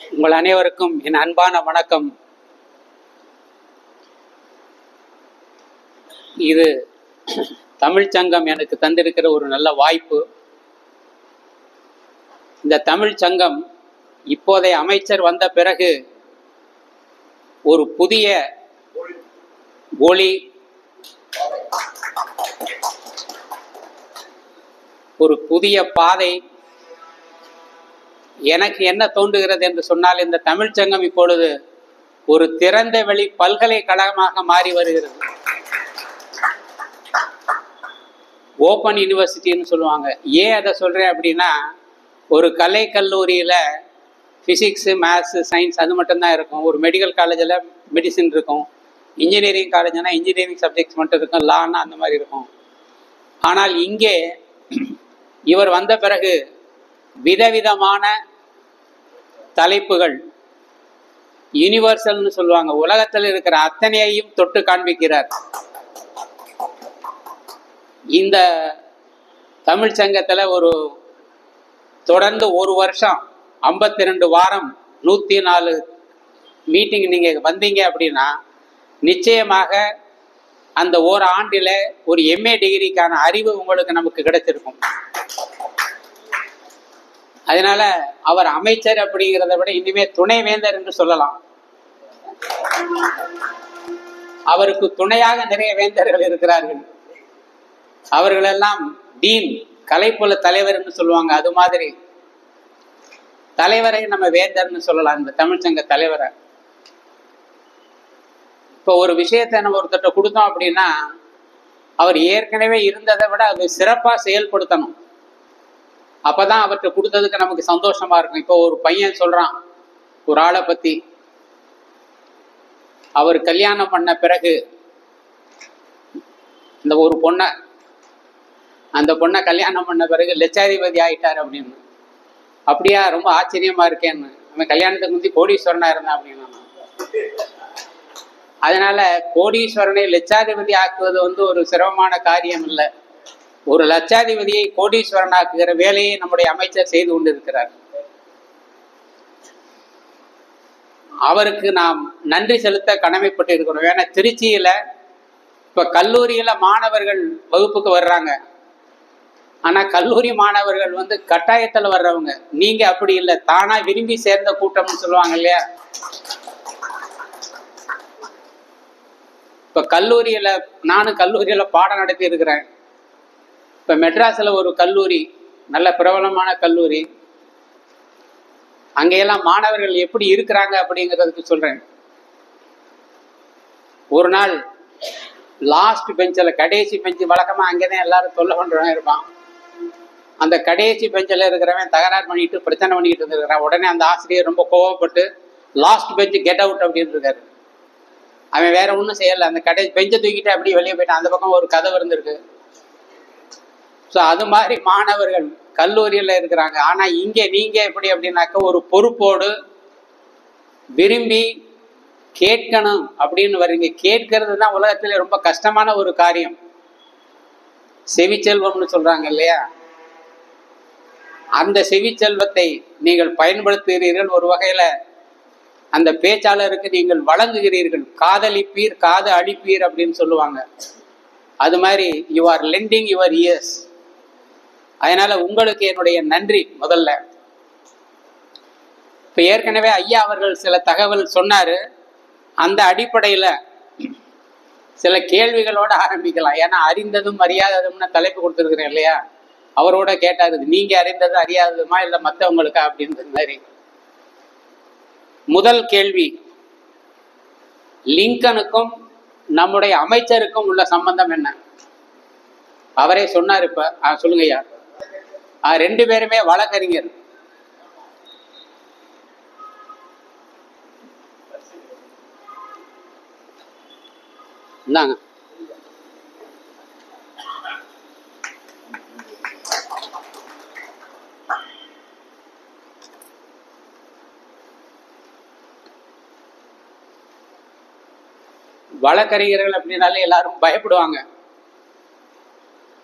உங்கள் அனைவருக்கும் என் அன்பான வணக்கம். இது தமிழ்ச்சங்கம் எனக்கு தந்திருக்கிற ஒரு நல்ல வாய்ப்பு. இந்த தமிழ்ச்சங்கம் இப்போதைய அமைச்சர் வந்த பிறகு ஒரு புதிய ஒளி, ஒரு புதிய பாதை. எனக்கு என்ன தோன்றுகிறது என்று சொன்னால், இந்த தமிழ்ச்சங்கம் இப்பொழுது ஒரு திறந்த வெளி பல்கலைக்கழகமாக மாறி வருகிறது. ஓப்பன் யூனிவர்சிட்டின்னு சொல்லுவாங்க. ஏன் அதை சொல்கிறேன் அப்படின்னா, ஒரு கலை கல்லூரியில் ஃபிசிக்ஸு, மேத்ஸு, சயின்ஸ் அது மட்டும்தான் இருக்கும். ஒரு மெடிக்கல் காலேஜில் மெடிசின் இருக்கும். இன்ஜினியரிங் காலேஜ்னால் இன்ஜினியரிங் சப்ஜெக்ட்ஸ் மட்டும் இருக்கும். லான்னா அந்த மாதிரி இருக்கும். ஆனால் இங்கே இவர் வந்த பிறகு விதவிதமான தலைப்புகள், யூனிவர்சல்னு சொல்லுவாங்க, உலகத்தில் இருக்கிற அத்தனையையும் தொட்டு காண்பிக்கிறார். இந்த தமிழ் சங்கத்தில் ஒரு தொடர்ந்து ஒரு வருஷம் 52 வாரம் 104 மீட்டிங் நீங்கள் வந்தீங்க அப்படின்னா நிச்சயமாக அந்த ஒரு ஆண்டில் ஒரு MA டிகிரிக்கான அறிவு உங்களுக்கு நமக்கு கிடைச்சிருக்கும். அதனால அவர் அமைச்சர் அப்படிங்கிறத விட இனிமே துணைவேந்தர் என்று சொல்லலாம். அவருக்கு துணையாக நிறைய வேந்தர்கள் இருக்கிறார்கள். அவர்களெல்லாம் டீன், கலைப்புல தலைவர் என்று சொல்லுவாங்க. அது மாதிரி தலைவரை நம்ம வேந்தர்னு சொல்லலாம், இந்த தமிழ்ச்சங்க தலைவரை. இப்போ ஒரு விஷயத்தை நம்ம ஒருத்தட்ட கொடுத்தோம் அப்படின்னா அவர் ஏற்கனவே இருந்ததை விட அது சிறப்பாக செயல்படுத்தணும். அப்பதான் அவர்கிட்ட கொடுத்ததுக்கு நமக்கு சந்தோஷமா இருக்கும். இப்போ ஒரு பையன் சொல்றான் ஒரு ஆளை பத்தி, அவர் கல்யாணம் பண்ண பிறகு இந்த ஒரு பொண்ணை, அந்த பொண்ணை கல்யாணம் பண்ண பிறகு லட்சாதிபதி ஆயிட்டார் அப்படின்னு. அப்படியா, ரொம்ப ஆச்சரியமா இருக்கேன்னு. அவன் கல்யாணத்துக்கு முந்தி கோடீஸ்வரனா இருந்தான் அப்படின்னா. அதனால கோடீஸ்வரனை லட்சாதிபதி ஆக்குவது ஒரு சிரமமான காரியம் இல்லை. ஒரு லட்சாதிபதியை கோடீஸ்வரனாக்குகிற வேலையை நம்முடைய அமைச்சர் செய்து கொண்டிருக்கிறார். அவருக்கு நாம் நன்றி செலுத்த கடமைப்பட்டு இருக்கிறோம். ஏன்னா திருச்சியில இப்ப கல்லூரியில மாணவர்கள் வகுப்புக்கு வர்றாங்க. ஆனா கல்லூரி மாணவர்கள் கட்டாயத்துல வர்றவங்க. நீங்க அப்படி இல்லை, தானா விரும்பி சேர்ந்த கூட்டம்னு சொல்லுவாங்க இல்லையா. இப்ப கல்லூரியில, நானும் கல்லூரியில பாடம் நடத்தி இருக்கிறேன். இப்போ மெட்ராஸில் ஒரு கல்லூரி, நல்ல பிரபலமான கல்லூரி. அங்கெல்லாம் மாணவர்கள் எப்படி இருக்கிறாங்க அப்படிங்கிறதுக்கு சொல்கிறேன். ஒரு நாள் லாஸ்ட் பெஞ்சில், கடைசி பெஞ்சு, வழக்கமாக அங்கே தான் எல்லாரும் தொல்லை பண்ணுறவன் இருப்பான். அந்த கடைசி பெஞ்சில் இருக்கிறவன் தகராறு பண்ணிட்டு பிரச்சனை பண்ணிக்கிட்டு இருந்திருக்கிறான். உடனே அந்த ஆசிரியர் ரொம்ப கோவப்பட்டு லாஸ்ட் பெஞ்சு கெட் அவுட் அப்படின்னு இருக்காரு. அவன் வேற ஒன்றும் செய்யலை, அந்த கடைசி பெஞ்சை தூக்கிட்டு அப்படியே வெளியே போயிட்டான். அந்த பக்கம் ஒரு கதவு இருந்திருக்கு. ஸோ அது மாதிரி மாணவர்கள் கல்லூரியில் இருக்கிறாங்க. ஆனால் இங்கே நீங்கள் எப்படி அப்படின்னாக்க ஒரு பொறுப்போடு விரும்பி கேட்கணும் அப்படின்னு வர்றீங்க. கேட்கறது தான் உலகத்தில் ரொம்ப கஷ்டமான ஒரு காரியம். செவிச்செல்வம்னு சொல்கிறாங்க இல்லையா. அந்த செவிச்செல்வத்தை நீங்கள் பயன்படுத்துகிறீர்கள். ஒரு வகையில் அந்த பேச்சாளருக்கு நீங்கள் வழங்குகிறீர்கள். காதலிப்பீர், காது அழிப்பீர் அப்படின்னு சொல்லுவாங்க. அது மாதிரி you are lending your ears. அதனால உங்களுக்கு என்னுடைய நன்றி முதல்ல. இப்போ ஏற்கனவே ஐயா அவர்கள் சில தகவல் சொன்னாரு. அந்த அடிப்படையில் சில கேள்விகளோட ஆரம்பிக்கலாம். ஏன்னா அறிந்ததும் அறியாததும்னு தலைப்பு கொடுத்துருக்குறேன் இல்லையா. அவரோட கேட்டாரு, நீங்க அறிந்தது அறியாததுமா இல்லை மற்றவங்களுக்கா அப்படின்றது மாதிரி. முதல் கேள்வி, லிங்கனுக்கும் நம்முடைய அமைச்சருக்கும் உள்ள சம்பந்தம் என்ன? அவரே சொன்னார். இப்ப சொல்லுங்க ஐயா. ரெண்டு பேருமே வழக்கறிஞர். இந்தாங்க. வழக்கறிஞர்கள் அப்படின்னாலே எல்லாரும் பயப்படுவாங்க.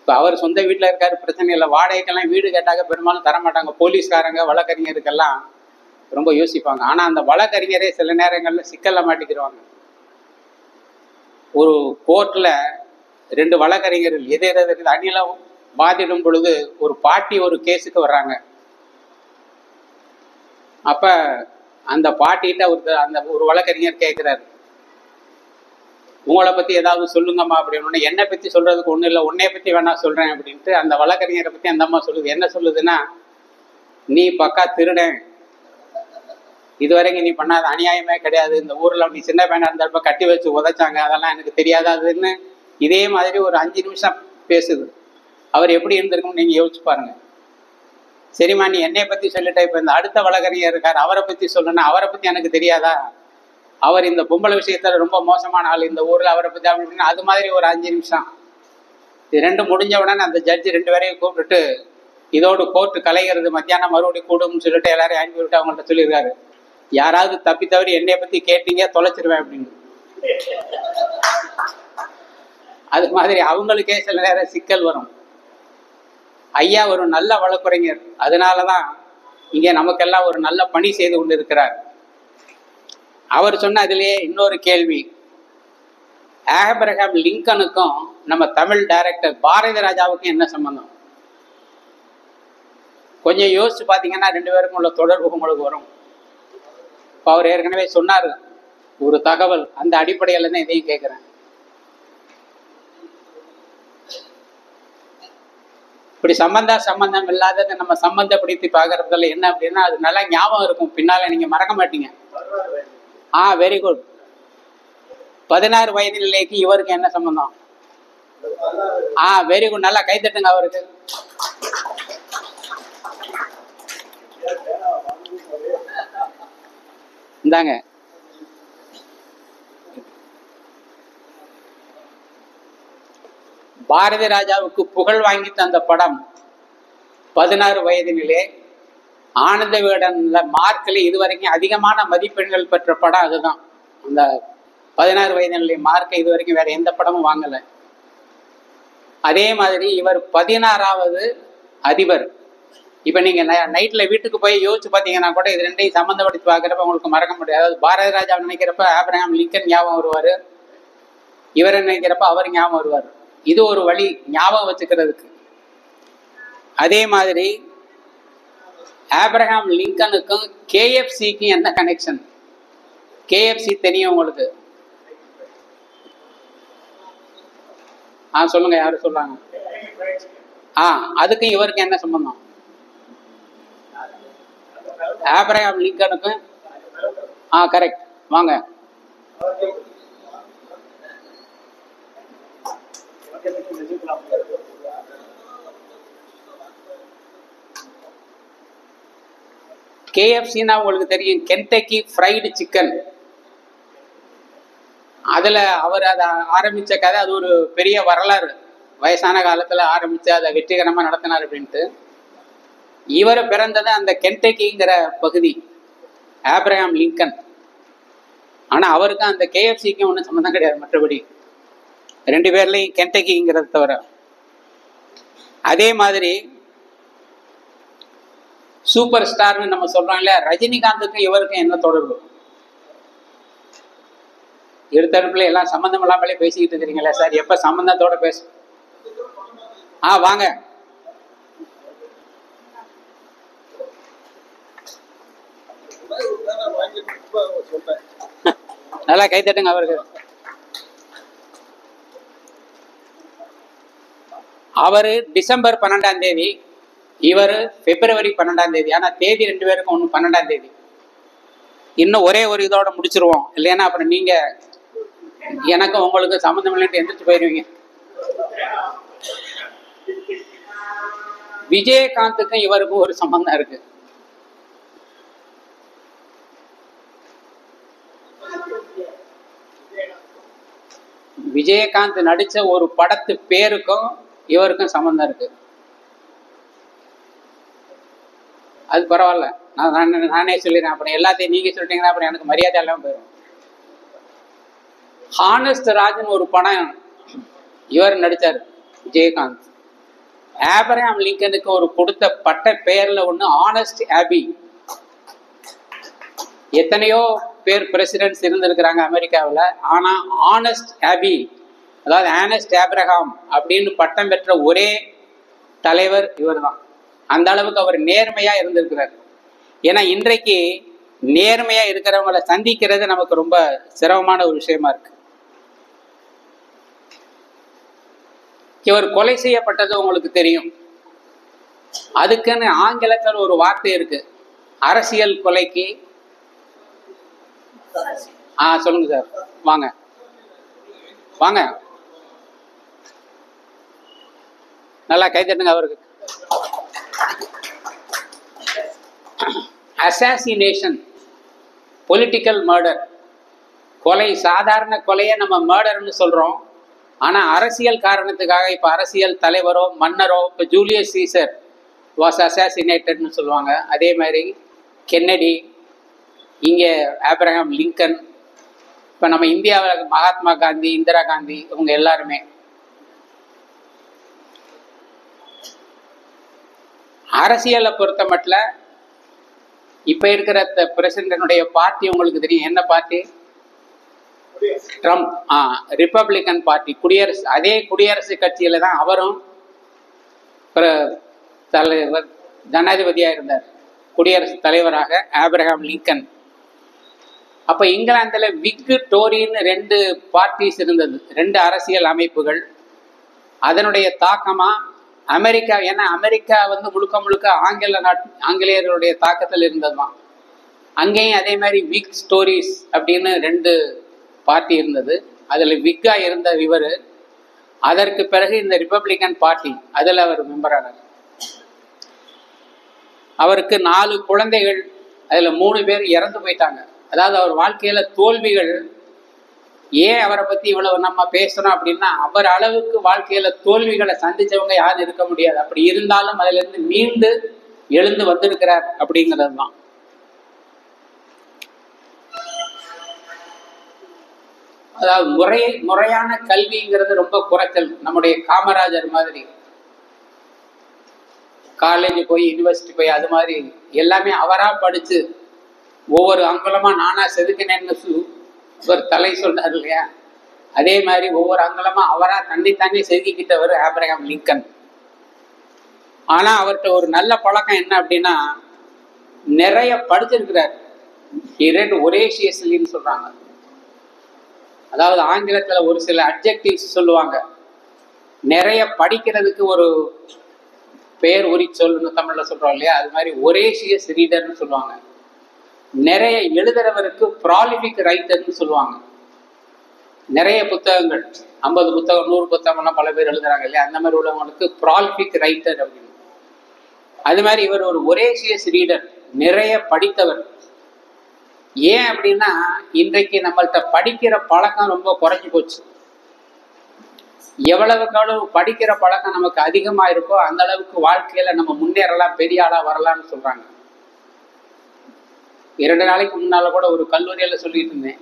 இப்போ அவர் சொந்த வீட்டில் இருக்காரு, பிரச்சனை இல்லை. வாடகைக்கெல்லாம் வீடு கேட்டாக்க பெரும்பாலும் தரமாட்டாங்க. போலீஸ்காரங்க வழக்கறிஞருக்கெல்லாம் ரொம்ப யோசிப்பாங்க. ஆனால் அந்த வழக்கறிஞரே சில நேரங்களில் சிக்கலில் மாட்டிக்கிடுவாங்க. ஒரு கோர்ட்டில் 2 வழக்கறிஞர்கள் எதிர் அணியில் வாதிடும் பொழுது ஒரு பாட்டி ஒரு கேஸுக்கு வர்றாங்க. அப்போ அந்த பாட்டிகிட்ட ஒரு வழக்கறிஞர் கேட்குறாரு, உங்களை பற்றி ஏதாவது சொல்லுங்கம்மா அப்படின்னு. என்னை பற்றி சொல்கிறதுக்கு ஒன்றும் இல்லை, உன்னைய பற்றி வேணா சொல்கிறேன் அப்படின்ட்டு அந்த வழக்கறிஞரை பற்றி அந்த அம்மா சொல்லுது. என்ன சொல்லுதுன்னா, நீ பக்கா திருடன், இதுவரைக்கும் நீ பண்ணாத அநியாயமே கிடையாது, இந்த ஊரில் நீ சின்ன பையனாக இருந்தப்ப கட்டி வச்சு உதைச்சாங்க, அதெல்லாம் எனக்கு தெரியாதாதுன்னு இதே மாதிரி ஒரு 5 நிமிஷம் பேசுது. அவர் எப்படி இருந்திருக்கும்னு நீங்கள் யோசிச்சு பாருங்க. சரிம்மா, நீ என்னை பற்றி சொல்லிட்ட, இப்போ இந்த அடுத்த வழக்கறிஞர் இருக்கார், அவரை பற்றி சொல்லணும்னா அவரை பற்றி எனக்கு தெரியாதா, அவர் இந்த பொம்பளை விஷயத்தில் ரொம்ப மோசமான ஆள் இந்த ஊரில், அவரை பற்றி அப்படின்னு அது மாதிரி ஒரு 5 நிமிஷம். இது 2 முடிஞ்ச உடனே அந்த ஜட்ஜி 2 பேரையும் கூப்பிட்டுட்டு, இதோடு கோர்ட்டு கலைகிறது, மத்தியானம் மறுபடியும் கூடும்னு சொல்லிட்டு எல்லாரையும் அனுப்பி விட்டு அவங்கள்ட்ட சொல்லியிருக்காரு, யாராவது தப்பி தவறி என்னை பற்றி கேட்டீங்க தொலைச்சிருவேன் அப்படின்னு. அது மாதிரி அவங்களுக்கே சில நேரம் சிக்கல் வரும். ஐயா ஒரு நல்ல வழக்குரைஞர், அதனாலதான் இங்கே நமக்கெல்லாம் ஒரு நல்ல பணி செய்து கொண்டு இருக்கிறார். அவர் சொன்ன அதிலேயே இன்னொரு கேள்வி, ஆப்ரஹாம் லிங்கனுக்கும் நம்ம தமிழ் டைரக்டர் பாரதி ராஜாவுக்கும் என்ன சம்பந்தம்? கொஞ்சம் யோசிச்சு பார்த்தீங்கன்னா 2 பேருக்கும் உள்ள தொடர்பு உங்களுக்கு வரும். இப்போ அவர் ஏற்கனவே சொன்னார் ஒரு தகவல், அந்த அடிப்படையில் தான் இதையும் கேட்குறேன். இப்படி சம்பந்தம் இல்லாததை நம்ம சம்பந்தப்படுத்தி பார்க்கறதுல என்ன அப்படின்னா, அது நல்லா ஞாபகம் இருக்கும், பின்னால நீங்க மறக்க மாட்டீங்க. Very good. 16 வயது நிலைக்கு இவருக்கு என்ன சம்பந்தம்? வெரி குட், நல்லா கைத்தட்டுங்க அவருக்கு. இந்தாங்க, பாரதி ராஜாவுக்கு புகழ் வாங்கி தந்த படம் 16 வயதினிலே ஆனந்த விகடன்ல மார்க்கில் இதுவரைக்கும் அதிகமான மதிப்பெண்கள் பெற்ற படம் அதுதான். அந்த 16 வயதினிலே மார்க்கை இதுவரைக்கும் வேற எந்த படமும் வாங்கலை. அதே மாதிரி இவர் 16வது அதிபர். இப்போ நீங்க நைட்ல வீட்டுக்கு போய் யோசிச்சு பார்த்தீங்கன்னா கூட இது 2ஐயும் சம்மந்தப்படுத்தி பார்க்குறப்ப உங்களுக்கு மறக்க முடியாது. அதாவது பாரதி ராஜா நினைக்கிறப்ப ஆப்ரஹாம் லிங்கன் ஞாபகம் வருவார், இவரை நினைக்கிறப்ப அவர் ஞாபகம் வருவார். இது ஒரு வழி ஞாபகம் வச்சுக்கிறதுக்கு. அதே மாதிரி ஆப்ரஹாம் லிங்கனுக்கும் KFCக்கும் என்ன கனெக்ஷன்? KFC தெரியும் உங்களுக்கு? சொல்லுங்க, யாரு சொல்றாங்க? அதுக்கும் இவருக்கு என்ன சம்பந்தம்? ஆப்ரஹாம் லிங்கனுக்கும் கரெக்ட், வாங்க. KFCனா உங்களுக்கு தெரியும், கென்டக்கி ஃப்ரைடு சிக்கன். அதில் அவர் அதை ஆரம்பித்த கதை, அது ஒரு பெரிய வரலாறு. வயசான காலத்தில் ஆரம்பித்து அதை வெற்றிகரமாக நடத்தினார் அப்படின்ட்டு. இவர் பிறந்தது அந்த கென்டக்கிங்கிற பகுதி, ஆப்ரஹாம் லிங்கன். ஆனால் அவருக்கு அந்த KFCக்கும் ஒன்றும் சம்மந்தம் கிடையாது. மற்றபடி 2 பேர்லையும் கென்டக்கிங்கிறத தவிர. அதே மாதிரி சூப்பர் ஸ்டார்னு நம்ம சொல்றோம் இல்லையா, ரஜினிகாந்துக்கும் இவருக்கும் என்ன தொடர்பு? எடுத்தடுப்புல எல்லாம் சம்பந்தம் இல்லாமலே பேசிக்கிட்டு இருக்கிறீங்களா சார்? எப்ப சம்பந்தத்தோட பேச வாங்க. நல்லா கைத்தட்டுங்க அவருக்கு. அவரு டிசம்பர் 12ஆம் தேதி, இவர் பிப்ரவரி 12ஆம் தேதி. ஆனா தேதி 2 பேருக்கும் ஒன்று 12ஆம் தேதி. இன்னும் ஒரே ஒரு இதோட முடிச்சிருவோம், இல்லைன்னா அப்புறம் நீங்க எனக்கும் உங்களுக்கு சம்மந்தம் இல்லைன்ட்டு எந்திரிச்சு போயிருவீங்க. விஜயகாந்துக்கும் இவருக்கும் ஒரு சம்பந்தம் இருக்கு. விஜயகாந்த் நடிச்ச ஒரு படத்து பேருக்கும் இவருக்கும் சம்பந்தம் இருக்கு. அது பரவாயில்ல, நானே சொல்லிடுறேன். அப்புறம் எல்லாத்தையும் நீங்க சொல்லிட்டீங்கன்னா அப்புறம் எனக்கு மரியாதை எல்லாம் போயிடும். ஹானஸ்ட் ராஜ்னு ஒரு படம் இவர் நடிச்சார், விஜயகாந்த். ஆப்ரஹாம் லிங்கனுக்கு ஒரு கொடுத்த பட்ட பெயர்ல ஒண்ணு ஆனஸ்ட் ஆபி. எத்தனையோ பேர் பிரசிடென்ட்ஸ் இருந்திருக்கிறாங்க அமெரிக்காவில். ஆனால் ஆனஸ்ட் ஆபி, அதாவது ஆனஸ்ட் ஆப்ரஹாம் அப்படின்னு பட்டம் பெற்ற ஒரே தலைவர் இவர் தான். அந்த அளவுக்கு அவர் நேர்மையாக இருந்திருக்கிறார். ஏன்னா இன்றைக்கு நேர்மையாக இருக்கிறவங்களை சந்திக்கிறது நமக்கு ரொம்ப சிரமமான ஒரு விஷயமா இருக்கு. இவர் கொலை செய்யப்பட்டது உங்களுக்கு தெரியும். அதுக்குன்னு ஆங்கிலத்தில் ஒரு வார்த்தை இருக்கு, அரசியல் கொலைக்கு. சொல்லுங்க சார், வாங்க வாங்க, நல்லா கைதட்டுங்க அவருக்கு. அசாசினேஷன், பொலிட்டிக்கல் மர்டர், கொலை. சாதாரண கொலையை நம்ம மர்டர்னு சொல்றோம். ஆனா அரசியல் காரணத்துக்காக இப்ப அரசியல் தலைவரோ மன்னரோ, இப்ப ஜூலியஸ் சீசர் வாஸ் அசாசினேட்டட்னு சொல்லுவாங்க. அதே மாதிரி கென்னடி, இங்க ஆப்ரஹாம் லிங்கன், இப்ப நம்ம இந்தியாவில் மகாத்மா காந்தி, இந்திரா காந்தி, இவங்க எல்லாருமே. அரசியலை பொறுத்த மட்டும் இப்ப இருக்கிற பிரசிடென்டனுடைய பார்ட்டி உங்களுக்கு தெரியும், என்ன பார்ட்டி? ட்ரம்ப். ரிப்பப்ளிகன் பார்ட்டி, குடியரசு. அதே குடியரசு கட்சியில தான் அவரும் தலைவர், ஜனாதிபதியா இருந்தார், குடியரசுத் தலைவராக ஆப்ரஹாம் லிங்கன். அப்ப இங்கிலாந்துல விக்கு டோரின்னு 2 பார்ட்டிஸ் இருந்தது, 2 அரசியல் அமைப்புகள். அதனுடைய தாக்கமா அமெரிக்கா, ஏன்னா அமெரிக்கா முழுக்க முழுக்க ஆங்கிலேயர்களுடைய தாக்கத்தில் இருந்ததுதான். அங்கேயும் அதே மாதிரி விக் ஸ்டோரிஸ் அப்படின்னு 2 பார்ட்டி இருந்தது. அதுல விக்கா இருந்த இவர், அதற்கு பிறகு இந்த ரிப்பப்ளிகன் பார்ட்டி, அதில் அவர் மெம்பரானார். அவருக்கு 4 குழந்தைகள், அதுல 3 பேர் இறந்து போயிட்டாங்க. அதாவது அவர் வாழ்க்கையில தோல்விகள். ஏன் அவரை பத்தி இவ்வளவு நம்ம பேசுறோம் அப்படின்னா, அவர் அளவுக்கு வாழ்க்கையில தோல்விகளை சந்திச்சவங்க யாரும் இருக்க முடியாது. அப்படி இருந்தாலும் அதுல இருந்து மீண்டு எழுந்து வந்திருக்கிறார் அப்படிங்கிறது தான். அதாவது முறையான கல்விங்கிறது ரொம்ப குறைச்சல். நம்முடைய காமராஜர் மாதிரி காலேஜ் போய் யூனிவர்சிட்டி போய் அது மாதிரி எல்லாமே அவரா படிச்சு ஒவ்வொரு அங்குலமா நானா செதுக்கினேன்னு ஒரு தலை சொல்றாரு இல்லையா, அதே மாதிரி ஒவ்வொரு அங்குலமா அவரா தன்னைத்தானே செதுக்கிக்கிட்டவர் ஆப்ரஹாம் லிங்கன். ஆனா அவர்கிட்ட ஒரு நல்ல பழக்கம் என்ன அப்படின்னா, நிறைய படிச்சிருக்கிறார். ஒரேஷியஸ்லின்னு சொல்றாங்க. அதாவது ஆங்கிலத்துல ஒரு சில அட்ஜெக்டிவ்ஸ் சொல்லுவாங்க. நிறைய படிக்கிறதுக்கு ஒரு பேர் உரி சொல்லுன்னு தமிழ்ல சொல்றோம் இல்லையா, அது மாதிரி ஒரேஷியஸ் ரீடர்னு சொல்லுவாங்க. நிறைய எழுதுறவருக்கு ப்ராலிபிக் ரைட்டர்னு சொல்லுவாங்க. நிறைய புத்தகங்கள், 50 புத்தகம் 100 புத்தகம்லாம் பல பேர் எழுதுறாங்க இல்லையா, அந்த மாதிரி உள்ளவங்களுக்கு ப்ராலிபிக் ரைட்டர் அப்படின்னு. அது மாதிரி இவர் ஒரு ஒரேஷியஸ் ரீடர், நிறைய படித்தவர். ஏன் அப்படின்னா இன்றைக்கு நம்மள்கிட்ட படிக்கிற பழக்கம் ரொம்ப குறைஞ்சி போச்சு. எவ்வளவுக்கு அளவு படிக்கிற பழக்கம் நமக்கு அதிகமா இருக்கோ அந்த அளவுக்கு வாழ்க்கையில நம்ம முன்னேறலாம், பெரிய ஆளா வரலாம்னு சொல்றாங்க. 2 நாளைக்கு முன்னால கூட ஒரு கல்லூரியில சொல்லிட்டு இருந்தேன்,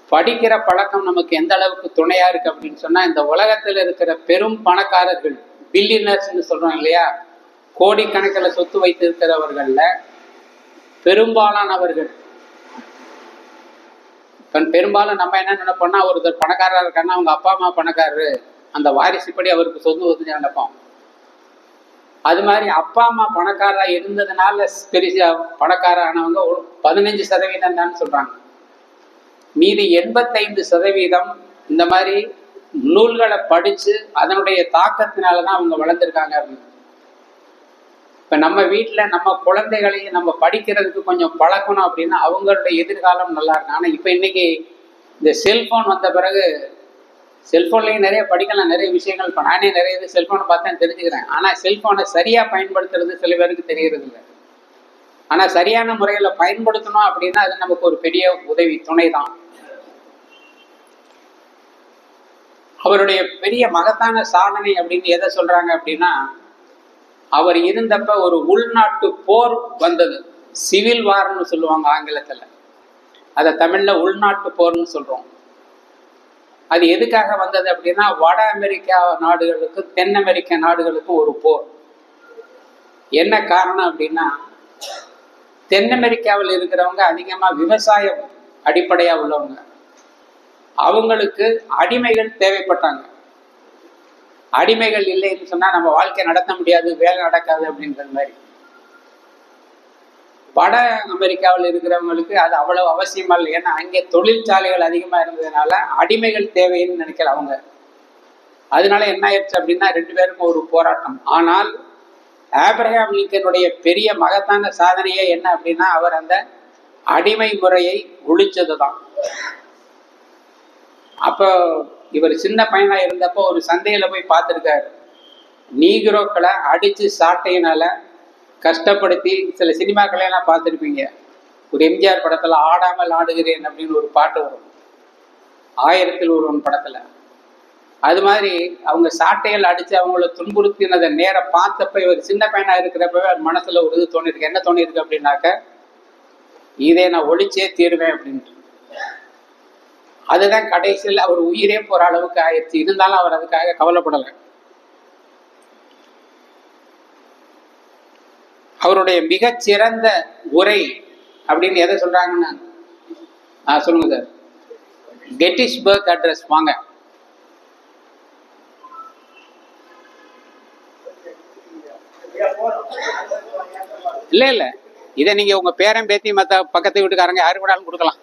படிக்கிற பழக்கம் நமக்கு எந்த அளவுக்கு துணையா இருக்கு அப்படின்னு சொன்னா, இந்த உலகத்துல இருக்கிற பெரும் பணக்காரர்கள், பில்லியனர்ஸ்ன்னு சொல்றோம் இல்லையா, கோடிக்கணக்கில் சொத்து வைத்து இருக்கிறவர்கள்ல பெரும்பாலானவர்கள், பெரும்பாலும் நம்ம என்ன நினைப்போம்னா, ஒருத்தர் பணக்காரா இருக்காருன்னா அவங்க அப்பா அம்மா பணக்காரரு, அந்த வாரிசுப்படி அவருக்கு சொத்து வந்து நினைப்போம். அது மாதிரி அப்பா அம்மா பணக்காரா இருந்ததுனால பெரிய பணக்காரானவங்க 15% தான் சொல்றாங்க. மீதி 85% இந்த மாதிரி நூல்களை படிச்சு அதனுடைய தாக்கத்தினாலதான் அவங்க வளர்ந்துருக்காங்க அப்படின்னு. இப்ப நம்ம வீட்டுல நம்ம குழந்தைகளையும் நம்ம படிக்கிறதுக்கு கொஞ்சம் பழக்கணும் அப்படின்னா அவங்களுடைய எதிர்காலம் நல்லா இருக்கும். ஆனா இப்ப இன்னைக்கு இந்த செல்போன் வந்த பிறகு, செல்போன்லயும் நிறைய படிக்கலாம், நிறைய விஷயங்கள். இப்போ நானே நிறைய இது செல்போனை பார்த்தேன் தெரிஞ்சுக்கிறேன். ஆனா செல்போனை சரியா பயன்படுத்துறது சில பேருக்கு தெரியறது இல்லை. ஆனா சரியான முறையில பயன்படுத்தணும் அப்படின்னா அது நமக்கு ஒரு பெரிய உதவி, துணை தான். அவருடைய பெரிய மகத்தான சாதனை அப்படின்னு எதை சொல்றாங்க அப்படின்னா, அவர் இருந்தப்ப ஒரு உள்நாட்டு போர் வந்தது, சிவில் வார்னு சொல்லுவாங்க ஆங்கிலத்துல, அதை தமிழ்ல உள்நாட்டு போர்னு சொல்றோம். அது எதுக்காக வந்தது அப்படின்னா, வட அமெரிக்கா நாடுகளுக்கு தென் அமெரிக்க நாடுகளுக்கு ஒரு போர். என்ன காரணம் அப்படின்னா, தென் அமெரிக்காவில் இருக்கிறவங்க அதிகமா விவசாயம் அடிப்படையா உள்ளவங்க. அவங்களுக்கு அடிமைகள் தேவைப்பட்டாங்க. அடிமைகள் இல்லைன்னு சொன்னா நம்ம வாழ்க்கை நடத்த முடியாது, வேலை நடக்காது அப்படின்ற மாதிரி. வட அமெரிக்காவில் இருக்கிறவங்களுக்கு அது அவ்வளவு அவசியமா இல்லை. ஏன்னா அங்கே தொழிற்சாலைகள் அதிகமா இருந்ததுனால அடிமைகள் தேவைன்னு நினைக்கல அவங்க. அதனால என்ன ஆயிடுச்சு அப்படின்னா 2 பேருக்கும் ஒரு போராட்டம். ஆனால் ஆப்ரஹாம் லிங்கனுடைய பெரிய மகத்தான சாதனையே என்ன அப்படின்னா அவர் அந்த அடிமை முறையை ஒழிச்சதுதான். அப்போ இவர் சின்ன பையனா இருந்தப்போ ஒரு சந்தையில போய் பார்த்துருக்காரு. நீக்ரோக்களை அடிச்சு சாட்டையினால கஷ்டப்படுத்தி, சில சினிமாக்களை எல்லாம் பார்த்துருப்பீங்க. ஒரு எம்ஜிஆர் படத்துல ஆடாமல் ஆடுகிறேன் அப்படின்னு ஒரு பாட்டு வரும், 1000ல் ஒருவன் படத்துல. அது மாதிரி அவங்க சாட்டைகள் அடிச்சு அவங்கள துன்புறுத்தினதை நேர பார்த்தப்ப இவர் சின்ன பையனா இருக்கிறப்பவே அவர் மனசுல ஒரு இது தோணிருக்கு. என்ன தோணிருக்கு அப்படின்னாக்க, இதை நான் ஒழிச்சே தீருவேன் அப்படின்ட்டு. அதுதான் கடைசியில் அவர் உயிரே போற அளவுக்கு ஆயிடுச்சு. இருந்தாலும் அவர் அதுக்காக கவலைப்படலை. அவருடைய மிகச்சிறந்த உரை அப்படின்னு எதை சொல்றாங்கன்னு சொல்லுங்க சார். Gettysburg address. வாங்க. இல்ல இதை நீங்க உங்க பேரன் பேத்தி மத்த பக்கத்து வீட்டுக்காரங்க யாரு கூடாலும் கொடுக்கலாம்.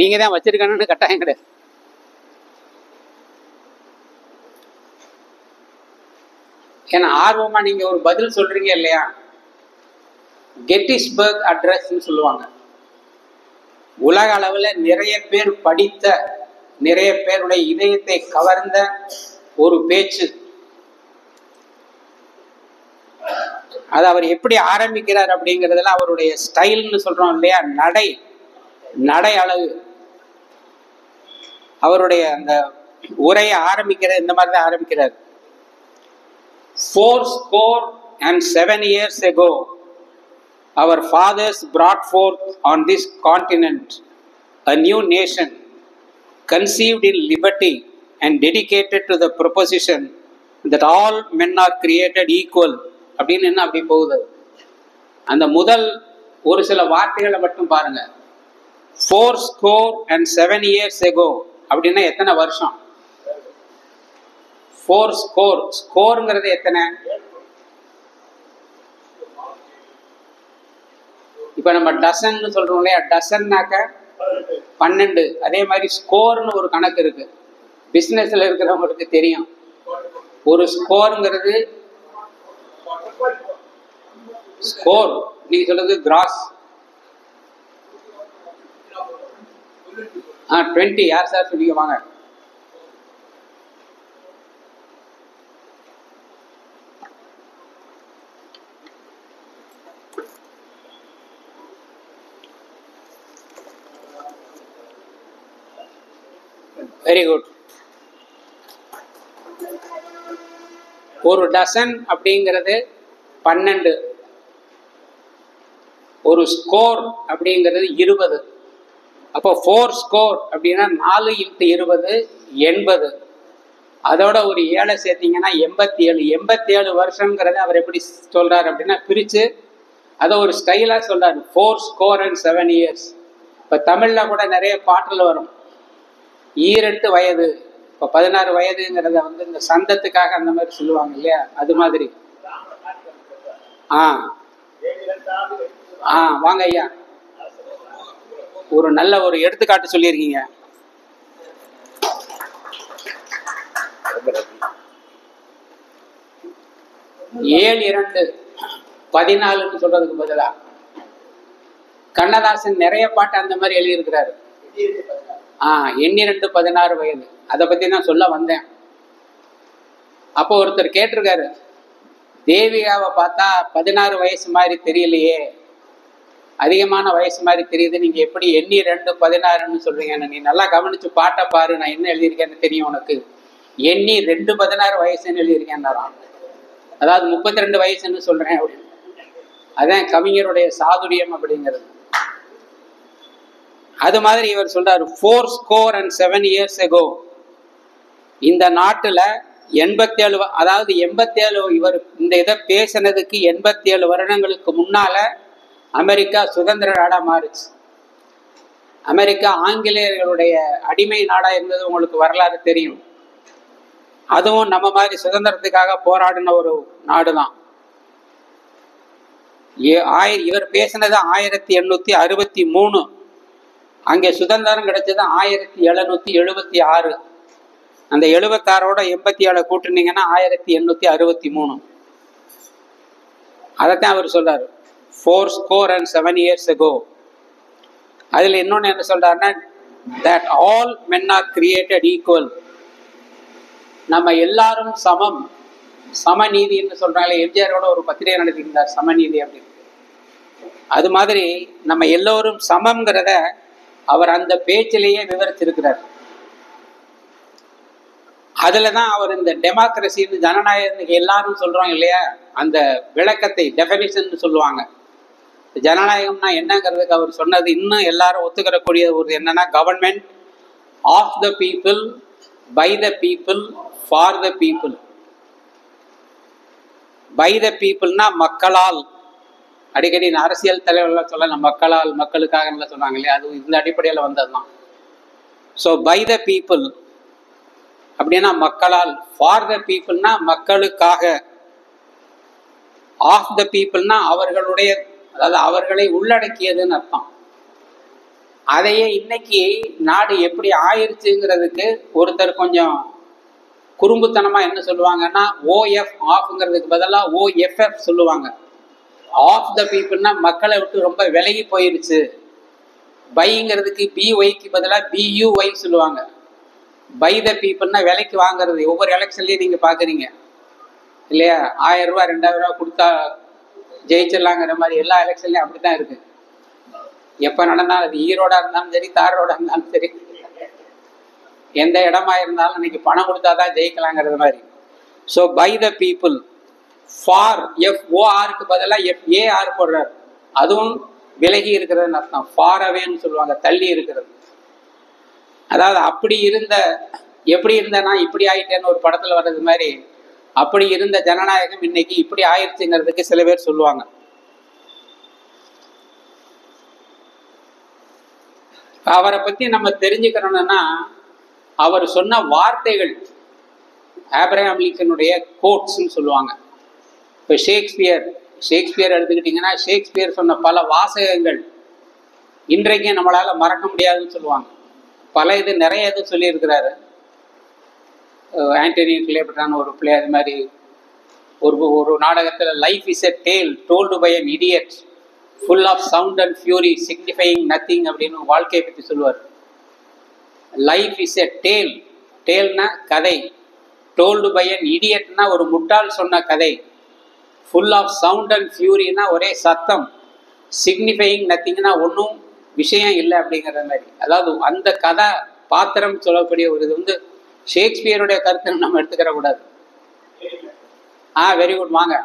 நீங்க தான் வச்சிருக்கணும்னு கட்டாயம் கிடையாது. ஏன்னா ஆர்வமா நீங்க ஒரு பதில் சொல்றீங்க இல்லையா, கெட்டிஸ்பர்க் அட்ரஸ் சொல்லுவாங்க. உலக அளவுல நிறைய பேர் படித்த, நிறைய பேருடைய இதயத்தை கவர்ந்த ஒரு பேச்சு. அது அவர் எப்படி ஆரம்பிக்கிறார் அப்படிங்கிறதுல அவருடைய ஸ்டைல்னு சொல்றோம் இல்லையா, நடை அழகு. அவருடைய அந்த உரையை ஆரம்பிக்கிற இந்த மாதிரி தான் ஆரம்பிக்கிறார். 407 years ago, our fathers brought forth on this continent a new nation, conceived in liberty and dedicated to the proposition that all men are created equal. அப்படின்னு என்ன அப்படி போகுது. அந்த முதல் ஒரு சில வார்த்தைகளை மட்டும் பாருங்க. 407 years ago அப்படின்னா எத்தனை வருஷம்? 4 score. ஸ்கோருங்கிறது எத்தனை? இப்ப நம்ம டசன் சொல்றோம் இல்லையா, டசன்னாக்க 12. அதே மாதிரி ஸ்கோர்னு ஒரு கணக்கு இருக்கு. பிசினஸ்ல இருக்கிறவங்களுக்கு தெரியும். ஒரு ஸ்கோருங்கிறது ஸ்கோர், நீங்க சொல்றது கிராஸ். 20. யார் சார் சொன்னீங்க? வாங்க. Very good. ஒரு டசன் அப்படிங்கிறது 12. ஒரு ஸ்கோர் அப்படிங்கிறது 20. அப்போ 4 ஸ்கோர் அப்படின்னா 4 × 20 80. அதோட ஒரு 7 சேர்த்தீங்கன்னா 87. 87 வருஷங்கிறத அவர் எப்படி சொல்றாரு அப்படின்னா பிரிச்சு அதை ஒரு ஸ்டைலா சொல்றாரு. 407 years. இப்ப தமிழ்ல கூட நிறைய பாட்டுல வரும், 18 வயது. இப்ப 16 வயதுங்கிறத இந்த சந்தத்துக்காக அந்த மாதிரி சொல்லுவாங்க இல்லையா, அது மாதிரி. வாங்க ஐயா, ஒரு நல்ல ஒரு எடுத்துக்காட்டு சொல்லியிருக்கீங்க. ஏழு 2 14 சொல்றதுக்கு பதிலா கண்ணதாசன் நிறைய பாட்டு அந்த மாதிரி எழுதியிருக்கிறாரு. 2 16 வயது. அதை பத்தி நான் சொல்ல வந்தேன். அப்போ ஒருத்தர் கேட்டிருக்காரு, தேவிகாவை பார்த்தா 16 வயசு மாதிரி தெரியலையே, அதிகமான வயசு மாதிரி தெரியுது, நீங்க எப்படி 2 16ன்னு சொல்றீங்க? நீ நல்லா கவனிச்சு பாட்டை பாரு, நான் என்ன எழுதியிருக்கேன்னு தெரியும் உனக்கு. 2 16 வயசுன்னு எழுதியிருக்கேன். அதாவது 32 வயசுன்னு சொல்றேன் அப்படின்னு. அதான் கவிஞருடைய சாதுரியம் அப்படிங்கிறது. அது மாதிரி இவர் சொல்றாரு 407 years ago இந்த நாட்டுல 87 அதாவது 87 இவர் இந்த இதை பேசினதுக்கு 87 வருடங்களுக்கு முன்னால அமெரிக்கா சுதந்திர நாடா மாறுச்சு. அமெரிக்கா ஆங்கிலேயர்களுடைய அடிமை நாடா இருந்தது உங்களுக்கு வரலாறு தெரியும். அதுவும் நம்ம மாதிரி சுதந்திரத்துக்காக போராடின ஒரு நாடு தான். இவர் பேசினது 1863, அங்கே சுதந்திரம் கிடைச்சது 1776. அந்த 76ஓட 87 கூட்டினீங்கன்னா 1863. அதைத்தான் அவர் சொல்றாரு, 407 years ago. அதுல இன்னொன்னு என்ன சொல்றாருன்னா, that all men are created equal. நம்ம எல்லாரும் சமம், சமநீதின்னு சொல்றாங்களே. எம்ஜிஆரோட ஒரு பத்திரிகை நடத்தியிருந்தார் சமநீதி அப்படின்னு. அது மாதிரி நம்ம எல்லோரும் சமம்ங்கிறத அவர் அந்த பேச்சிலேயே விவரிச்சிருக்கிறார். அதுலதான் அவர் இந்த டெமோக்ரஸின்னு ஜனநாயகம் எல்லாரும் சொல்றோம் இல்லையா, அந்த விளக்கத்தை டெஃபினிஷன் சொல்லுவாங்க. ஜனநாயகம்னா என்னங்கிறதுக்கு அவர் சொன்னது இன்னும் எல்லாரும் ஒத்துக்கிறக்கூடிய ஒரு என்னன்னா, government of the people, by the people, for the people. By the பீப்புள்னா மக்களால். அடிக்கடி அரசியல் தலைவர்கள் சொல்ல மக்களால், மக்களுக்காக சொன்னாங்க இல்லையா, அது இந்த அடிப்படையில் வந்ததுதான். ஸோ பை த பீப்புள் அப்படின்னா மக்களால், ஃபார் த பீப்புள்னா மக்களுக்காக, ஆஃப் த பீப்புள்னா அவர்களுடைய, அதாவது அவர்களை உள்ளடக்கியதுன்னு அர்த்தம். அதையே இன்னைக்கு நாடு எப்படி ஆயிருச்சுங்கிறதுக்கு ஒருத்தர் கொஞ்சம் குறும்புத்தனமா என்ன சொல்லுவாங்கன்னா, OF ஆஃப்ங்கிறதுக்கு பதிலாக OFF சொல்லுவாங்க. ஆஃப் த பீப்புள்னா மக்களை விட்டு ரொம்ப விலகி போயிருச்சு. பைங்கிறதுக்கு BYக்கு பதிலாக BUY சொல்லுவாங்க. பை த பீப்புள்னா விலைக்கு வாங்குறது. ஒவ்வொரு எலெக்ஷன்லையும் நீங்க பாக்குறீங்க இல்லையா, 1000 ரூபா 2000 ரூபா கொடுத்தா ஜெயிச்சிடலாங்கிற மாதிரி எல்லா எலெக்ஷன்லையும் அப்படித்தான் இருக்கு. எப்ப நடந்தாலும் அது ஈரோடா இருந்தாலும் சரி, தாரோடா இருந்தாலும் சரி, எந்த இடமா இருந்தாலும் இன்னைக்கு பணம் கொடுத்தாதான் ஜெயிக்கலாங்கிறது மாதிரி. So by the people, for FORக்கு பதிலாக FAR போடுறாரு. அதுவும் விலகி இருக்கிறதுன்னு அர்த்தம். ஃபார் அவேன்னு சொல்லுவாங்க, தள்ளி இருக்கிறது. அதாவது அப்படி இருந்த, எப்படி இருந்தனா இப்படி ஆயிட்டேன்னு ஒரு படத்துல வர்றது மாதிரி, அப்படி இருந்த ஜனநாயகம் இன்னைக்கு இப்படி ஆயிடுச்சுங்கிறதுக்கு சில பேர் சொல்லுவாங்க. அவரை பத்தி நம்ம தெரிஞ்சுக்கணும்னா, அவர் சொன்ன வார்த்தைகள், ஆப்ரஹாம் லிங்கனுடைய கோட்ஸ்ன்னு சொல்லுவாங்க. இப்போ ஷேக்ஸ்பியர் எடுத்துக்கிட்டிங்கன்னா, ஷேக்ஸ்பியர் சொன்ன பல வாசகங்கள் இன்றைக்கும் நம்மளால மறக்க முடியாதுன்னு சொல்லுவாங்க. பல இது நிறைய இது சொல்லியிருக்கிறாரு. ஆண்டனி கிளியோபட்ரான்னு ஒரு பிள்ளை அது மாதிரி ஒரு நாடகத்தில், life is a tale told by an idiot full of sound and fury signifying nothing அப்படின்னு வாழ்க்கையை பற்றி சொல்லுவார். லைஃப் இஸ் எ டேல், டேல்னா கதை, டோல்டு பை அன் இடியட்னா ஒரு முட்டாள் சொன்ன கதை, ஃபுல் ஆஃப் சவுண்ட் அண்ட் ஃபியூரினா ஒரே சத்தம், சிக்னிஃபையிங் நத்திங்னா ஒன்றும் விஷயம் இல்லை அப்படிங்கிற மாதிரி. அதாவது அந்த கதை பாத்திரம் சொல்லக்கூடிய ஒரு இது ஷேக்ஸ்பியருடைய கருத்தை நம்ம எடுத்துக்கிற கூடாது. வெரி குட், வாங்க.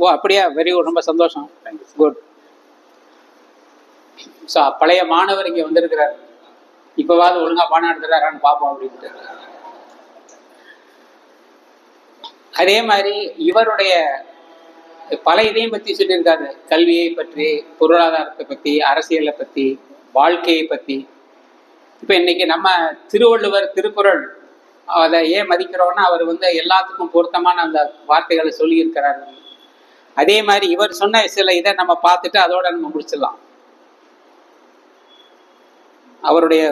ஓ அப்படியா, வெரி குட், ரொம்ப சந்தோஷம், குட். ஸோ பழைய மாணவர் இங்கே வந்திருக்கிறார். இப்போவாது ஒழுங்கா பாடம் எடுத்துறாரான்னு பார்ப்போம் அப்படின்ட்டு. அதே மாதிரி இவருடைய பல இதையும் பற்றி சொல்லியிருக்காரு. கல்வியை பற்றி, பொருளாதாரத்தை பற்றி, அரசியலை பற்றி, வாழ்க்கையை பற்றி. இப்போ இன்னைக்கு நம்ம திருவள்ளுவர் திருக்குறள் அதை ஏன் மதிக்கிறோம்னா, அவர் எல்லாத்துக்கும் பொருத்தமான அந்த வார்த்தைகளை சொல்லியிருக்கிறாரு. அதே மாதிரி இவர் சொன்ன சில இதை நம்ம பார்த்துட்டு அதோட நம்ம முடிச்சிடலாம். அவருடைய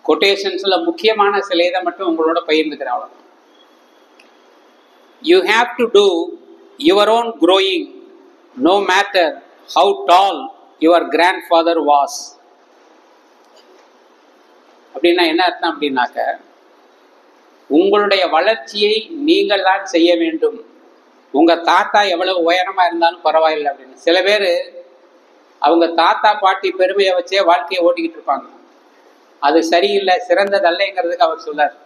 கொட்டேஷன்ஸ்ல முக்கியமான சில இதை மட்டும் உங்களோட பகிர்ந்துக்கிறேன். அவ்வளோ. You have to do your own growing no matter how tall your grandfather was. அப்படின்னா என்ன அர்த்தம் அப்படின்னாக்க, உங்களுடைய வளர்ச்சியை நீங்கள் தான் செய்ய வேண்டும். உங்க தாத்தா எவ்வளவு உயரமா இருந்தாலும் பரவாயில்லை அப்படின்னு. சில பேர் அவங்க தாத்தா பாட்டி பெருமையை வச்சே வாழ்க்கையை ஓட்டிக்கிட்டு இருப்பாங்க. அது சரியில்லை, சிறந்ததல்லைங்கிறதுக்கு அவர் சொல்லார்.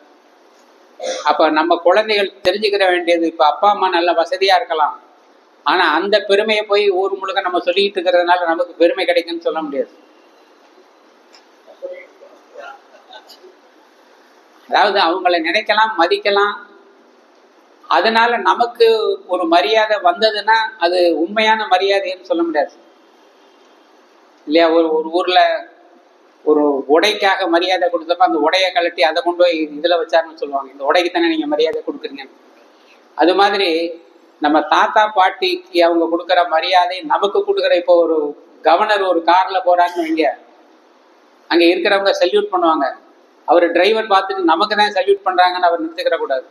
அப்ப நம்ம குழந்தைகள் தெரிஞ்சுக்கிற வேண்டியது, இப்ப அப்பா அம்மா நல்ல வசதியா இருக்கலாம், ஆனா அந்த பெருமையை போய் ஊர் முழுக்க நம்ம சொல்லிட்டு இருக்கிறதுனால நமக்கு பெருமை கிடைக்குன்னு சொல்ல முடியாது. அதாவது அவங்கள நினைக்கலாம், மதிக்கலாம், அதனால நமக்கு ஒரு மரியாதை வந்ததுன்னா அது உண்மையான மரியாதைன்னு சொல்ல முடியாது இல்லையா? ஒரு ஊர்ல ஒரு உடைக்காக மரியாதை கொடுத்தப்ப அந்த உடையை கழட்டி அதை கொண்டு போய் இதுல வச்சாருன்னு சொல்லுவாங்க, இந்த உடைக்கு தானே நீங்க மரியாதை கொடுக்குறீங்க. அது மாதிரி நம்ம தாத்தா பாட்டிக்கு அவங்க கொடுக்குற மரியாதை நமக்கு கொடுக்குற. இப்போ ஒரு கவர்னர் ஒரு கார்ல போறாங்கன்னு வைங்க, அங்க இருக்கிறவங்க சல்யூட் பண்ணுவாங்க, அவர் டிரைவர் பார்த்துட்டு நமக்கு தான் சல்யூட் பண்றாங்கன்னு அவர் நிறுத்திக்கிற கூடாது.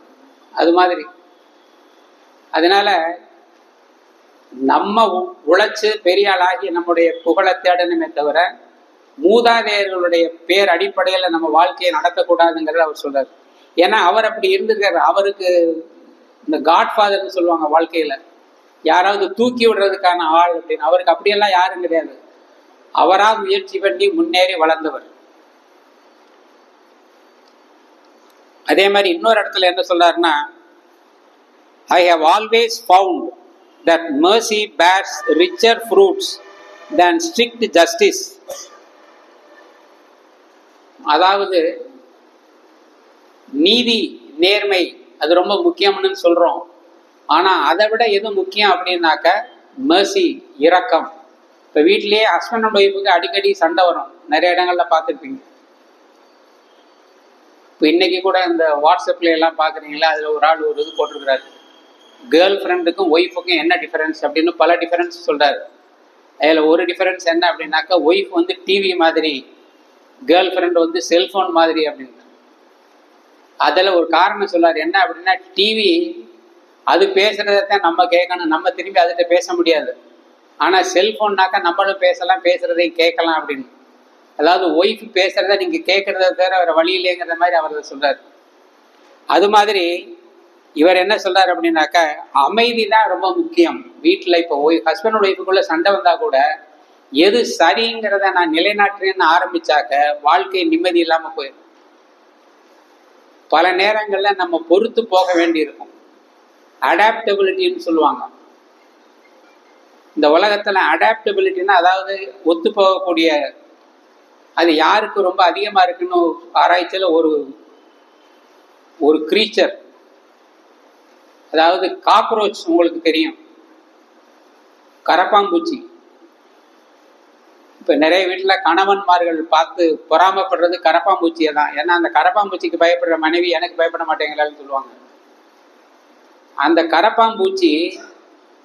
அது மாதிரி அதனால நம்ம உழைச்சு பெரிய ஆளாகி நம்முடைய புகழை தேடணுமே தவிர மூதாதையர்களுடைய பேர் அடிப்படையில நம்ம வாழ்க்கையை நடத்தக்கூடாதுங்கிறத அவர் சொல்றாரு. ஏன்னா அவர் அப்படி இருந்திருக்காரு. அவருக்கு இந்த காட்ஃபாதர்னு சொல்லுவாங்க வாழ்க்கையில, யாராவது தூக்கி விடுறதுக்கான ஆள் அப்படின்னு. அவருக்கு அப்படியெல்லாம் யாரும் கிடையாது. அவரா முயற்சி பண்ணி முன்னேறி வளர்ந்தவர். அதே மாதிரி இன்னொரு இடத்துல என்ன சொல்றாருன்னா, I have always found that mercy bears richer fruits than strict justice. அதாவது நீதி நேர்மை அது ரொம்ப முக்கியம்னு சொல்றோம். ஆனா அதை விட எது முக்கியம் அப்படின்னாக்க mercy, இரக்கம். இப்ப வீட்டிலேயே ஹஸ்பண்ட் அண்ட் ஒய்ஃபுக்கு அடிக்கடி சண்டை வரும், நிறைய இடங்கள்ல பார்த்துருப்பீங்க. இப்போ இன்னைக்கு கூட இந்த வாட்ஸ்அப்ல எல்லாம் பாக்குறீங்களா, அதுல ஒரு ஆள் ஒரு இது போட்டிருக்கிறாரு, கேர்ள் ஃப்ரெண்டுக்கும் ஒய்ஃபுக்கும் என்ன டிஃபரன்ஸ் அப்படின்னு பல டிஃபரன்ஸ் சொல்றாரு. அதில் ஒரு டிஃபரன்ஸ் என்ன அப்படின்னாக்கா, ஒய்ஃப் வந்து டிவி மாதிரி, கேர்ள் ஃப்ரெண்ட் வந்து செல்போன் மாதிரி அப்படின்னு. அதில் ஒரு காரணம் சொல்றாரு, என்ன அப்படின்னா, டிவி அது பேசுறதான் நம்ம கேட்கணும், நம்ம திரும்பி அதுகிட்ட பேச முடியாது. ஆனால் செல்போன்னாக்கா நம்மளும் பேசலாம், பேசுறதையும் கேட்கலாம் அப்படின்னு. அதாவது ஒய்ஃப் பேசுறத நீங்க கேட்கறத தவிர வேற வழி இல்லைங்கிற மாதிரி அவர் சொல்றாரு. அது மாதிரி இவர் என்ன சொல்றாரு அப்படின்னாக்கா, அமைதி தான் ரொம்ப முக்கியம் வீட்டில். இப்போ ஹஸ்பண்ட் ஒய்ஃபுக்குள்ள சண்டை வந்தா கூட எது சரிங்கிறத நான் நிலைநாட்டுறேன்னு ஆரம்பிச்சாக்க வாழ்க்கை நிம்மதி இல்லாம போயிடும். பல நேரங்கள்ல நம்ம பொறுத்து போக வேண்டி இருக்கும். அடாப்டபிலிட்டின்னு சொல்லுவாங்க. இந்த உலகத்துல அடாப்டபிலிட்டின்னா அதாவது ஒத்து போகக்கூடிய, அது யாருக்கு ரொம்ப அதிகமா இருக்குன்னு ஆராய்ச்சியில ஒரு கிரீச்சர், அதாவது காக்ரோச், உங்களுக்கு தெரியும், கரப்பாம்பூச்சி. இப்ப நிறைய வீட்டுல கணவன்மார்கள் பார்த்து பொறாமப்படுறது கரப்பாம்பூச்சியை தான். ஏன்னா அந்த கரப்பாம்பூச்சிக்கு பயப்படுற மனைவி எனக்கு பயப்பட மாட்டேங்கிறான்னு சொல்லுவாங்க. அந்த கரப்பாம்பூச்சி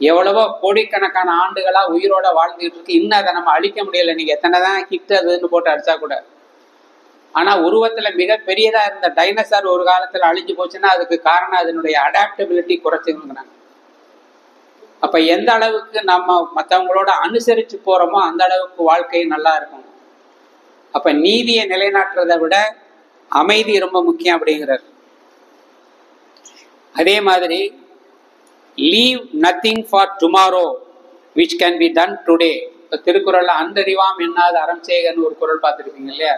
எவ்வளவோ கோடிக்கணக்கான ஆண்டுகளா உயிரோட வாழ்ந்துட்டு இருக்கு. இன்னும் அதை நம்ம அழிக்க முடியல. நீங்க எத்தனை தான் ஹிட் அதுன்னு போட்டு அடிச்சா கூட. ஆனா உருவத்துல மிக பெரியதா இருந்த டைனோசார் ஒரு காலத்துல அழிஞ்சு போச்சுன்னா அதுக்கு காரணம் அதனுடைய அடாப்டபிலிட்டி குறைச்சுங்கிறாங்க. அப்ப எந்த அளவுக்கு நம்ம மற்றவங்களோட அனுசரிச்சு போறோமோ அந்த அளவுக்கு வாழ்க்கை நல்லா இருக்கும். அப்ப நீதியை நிலைநாட்டுறதை விட அமைதி ரொம்ப முக்கியம் அப்படிங்கிறார். அதே மாதிரி leave nothing for tomorrow which can be done today. இப்போ திருக்குறள்ல அந்தறிவாம் என்னாத அறம் செய்கன்னு ஒரு குறள் பார்த்துருக்கீங்க இல்லையா,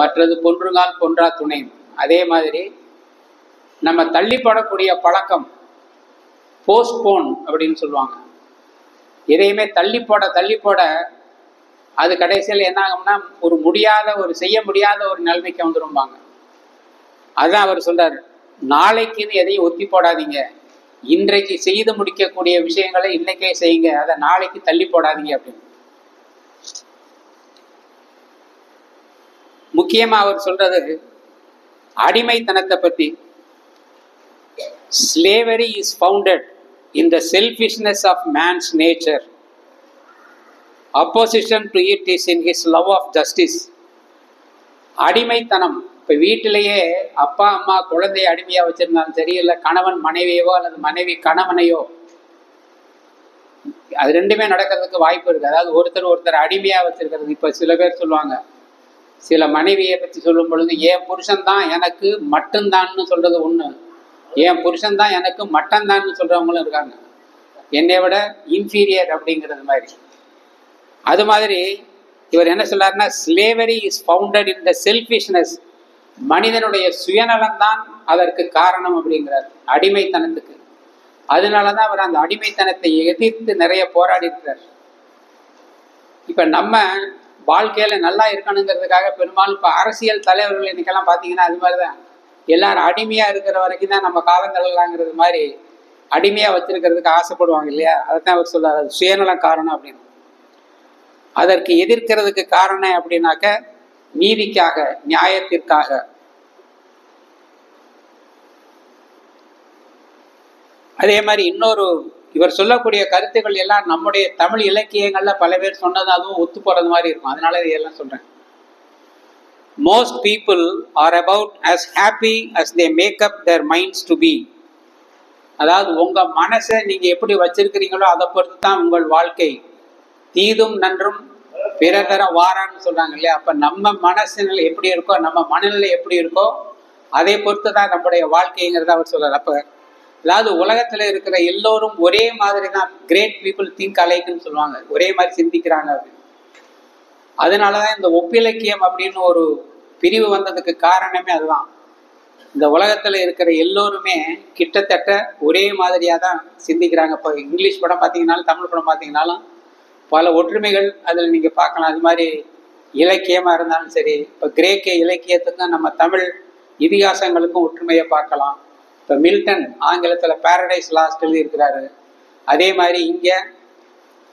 மற்றது பொன்றுங்கால் பொன்றா துணை. அதே மாதிரி நம்ம தள்ளிப்படக்கூடிய பழக்கம் போஸ்ட்போன் அப்படின்னு சொல்லுவாங்க. எதையுமே தள்ளிப்போட அது கடைசியில் என்ன ஆகும்னா ஒரு முடியாத, ஒரு செய்ய முடியாத ஒரு நிலைமைக்கு வந்துரும்பாங்க. அதுதான் அவர் சொல்றாரு, நாளைக்குன்னு எதையும் ஒத்தி போடாதீங்க, இன்றைக்கு செய்து முடிக்கக்கூடிய விஷயங்களை இன்னைக்கே செய்யுங்க, அதை நாளைக்கு தள்ளி போடாதீங்க அப்படின்னு. முக்கியமா அவர் சொல்றது அடிமைத்தனத்தை பத்தி. Slavery is founded in the selfishness of man's nature. Opposition to it is in his love of justice. அடிமைத்தனம் இப்ப வீட்டிலேயே அப்பா அம்மா குழந்தைய அடிமையா வச்சிருந்தாலும் சரி, இல்லை கணவன் மனைவியவோ அல்லது மனைவி கணவனையோ, அது ரெண்டுமே நடக்கிறதுக்கு வாய்ப்பு இருக்கு. அதாவது ஒருத்தர் அடிமையா வச்சிருக்கிறது. இப்ப சில பேர் சொல்லுவாங்க, சில மனைவியை பற்றி சொல்லும் பொழுது, என் புருஷன் தான் எனக்கு மட்டும்தான்னு சொல்றது ஒண்ணு, என் புருஷன் தான் எனக்கு மட்டம்தான்னு சொல்றவங்களும் இருக்காங்க, என்னை விட இன்ஃபீரியர் அப்படிங்கிறது மாதிரி. அது மாதிரி இவர் என்ன சொல்றாருன்னா, slavery is founded in the selfishness. மனிதனுடைய சுயநலம் தான் அதற்கு காரணம் அப்படிங்கிறார், அடிமைத்தனத்துக்கு. அதனாலதான் அவர் அந்த அடிமைத்தனத்தை எதிர்த்து நிறைய போராடி இருக்கிறார். இப்ப நம்ம வாழ்க்கையில நல்லா இருக்கணுங்கிறதுக்காக பெரும்பாலும் இப்ப அரசியல் தலைவர்கள் இன்னைக்கெல்லாம் பாத்தீங்கன்னா அது மாதிரிதான் எல்லாரும் அடிமையா இருக்கிற வரைக்கும் தான் நம்ம காலங்களாங்கிறது மாதிரி அடிமையா வச்சிருக்கிறதுக்கு ஆசைப்படுவாங்க இல்லையா? அதைத்தான் அவர் சொல்றாரு, அது சுயநலம் காரணம் அப்படின்னு. அதற்கு எதிர்க்கிறதுக்கு காரணம் அப்படின்னாக்க நீதிக்காக, நியாயத்திற்காக. அதே மாதிரி இன்னொரு இவர் சொல்லக்கூடிய கருத்துக்கள் எல்லாம் நம்முடைய தமிழ் இலக்கியங்கள்ல பல பேர் சொன்னது அதுவும் ஒத்து போறது மாதிரி இருக்கும். அதனால இதெல்லாம் சொல்றேன். Most people are about as happy as they make up their minds to be. அதாவது உங்க மனசை நீங்க எப்படி வச்சிருக்கிறீங்களோ அதை பொறுத்து தான் உங்கள் வாழ்க்கை. தீதும் நன்றும் பிறர் தர வாரான்னு சொல்றாங்க இல்லையா? அப்ப நம்ம மனசுநிலை எப்படி இருக்கோ, நம்ம மனநிலை எப்படி இருக்கோ அதை பொறுத்து தான் நம்முடைய வாழ்க்கைங்கிறத அவர் சொல்றாரு. அப்ப அதாவது உலகத்துல இருக்கிற எல்லோரும் ஒரே மாதிரி தான், கிரேட் பீப்புள் திங்க் அலைக்குன்னு சொல்லுவாங்க, ஒரே மாதிரி சிந்திக்கிறாங்க அப்படின்னு. அதனாலதான் இந்த ஒப்பிலக்கியம் அப்படின்னு ஒரு பிரிவு வந்ததுக்கு காரணமே அதுதான். இந்த உலகத்துல இருக்கிற எல்லோருமே கிட்டத்தட்ட ஒரே மாதிரியா தான் சிந்திக்கிறாங்க. இப்போ இங்கிலீஷ் படம் பார்த்தீங்கன்னாலும் தமிழ் படம் பார்த்தீங்கன்னாலும் பல ஒற்றுமைகள் அதில் நீங்க பார்க்கலாம். அது மாதிரி இலக்கியமா இருந்தாலும் சரி, இப்போ கிரேக்க இலக்கியத்துக்கும் நம்ம தமிழ் இதிகாசங்களுக்கும் ஒற்றுமையை பார்க்கலாம். இப்போ மில்டன் ஆங்கிலத்தில் பாரடைஸ் லாஸ்ட் எழுதி இருக்கிறாரு. அதே மாதிரி இங்கே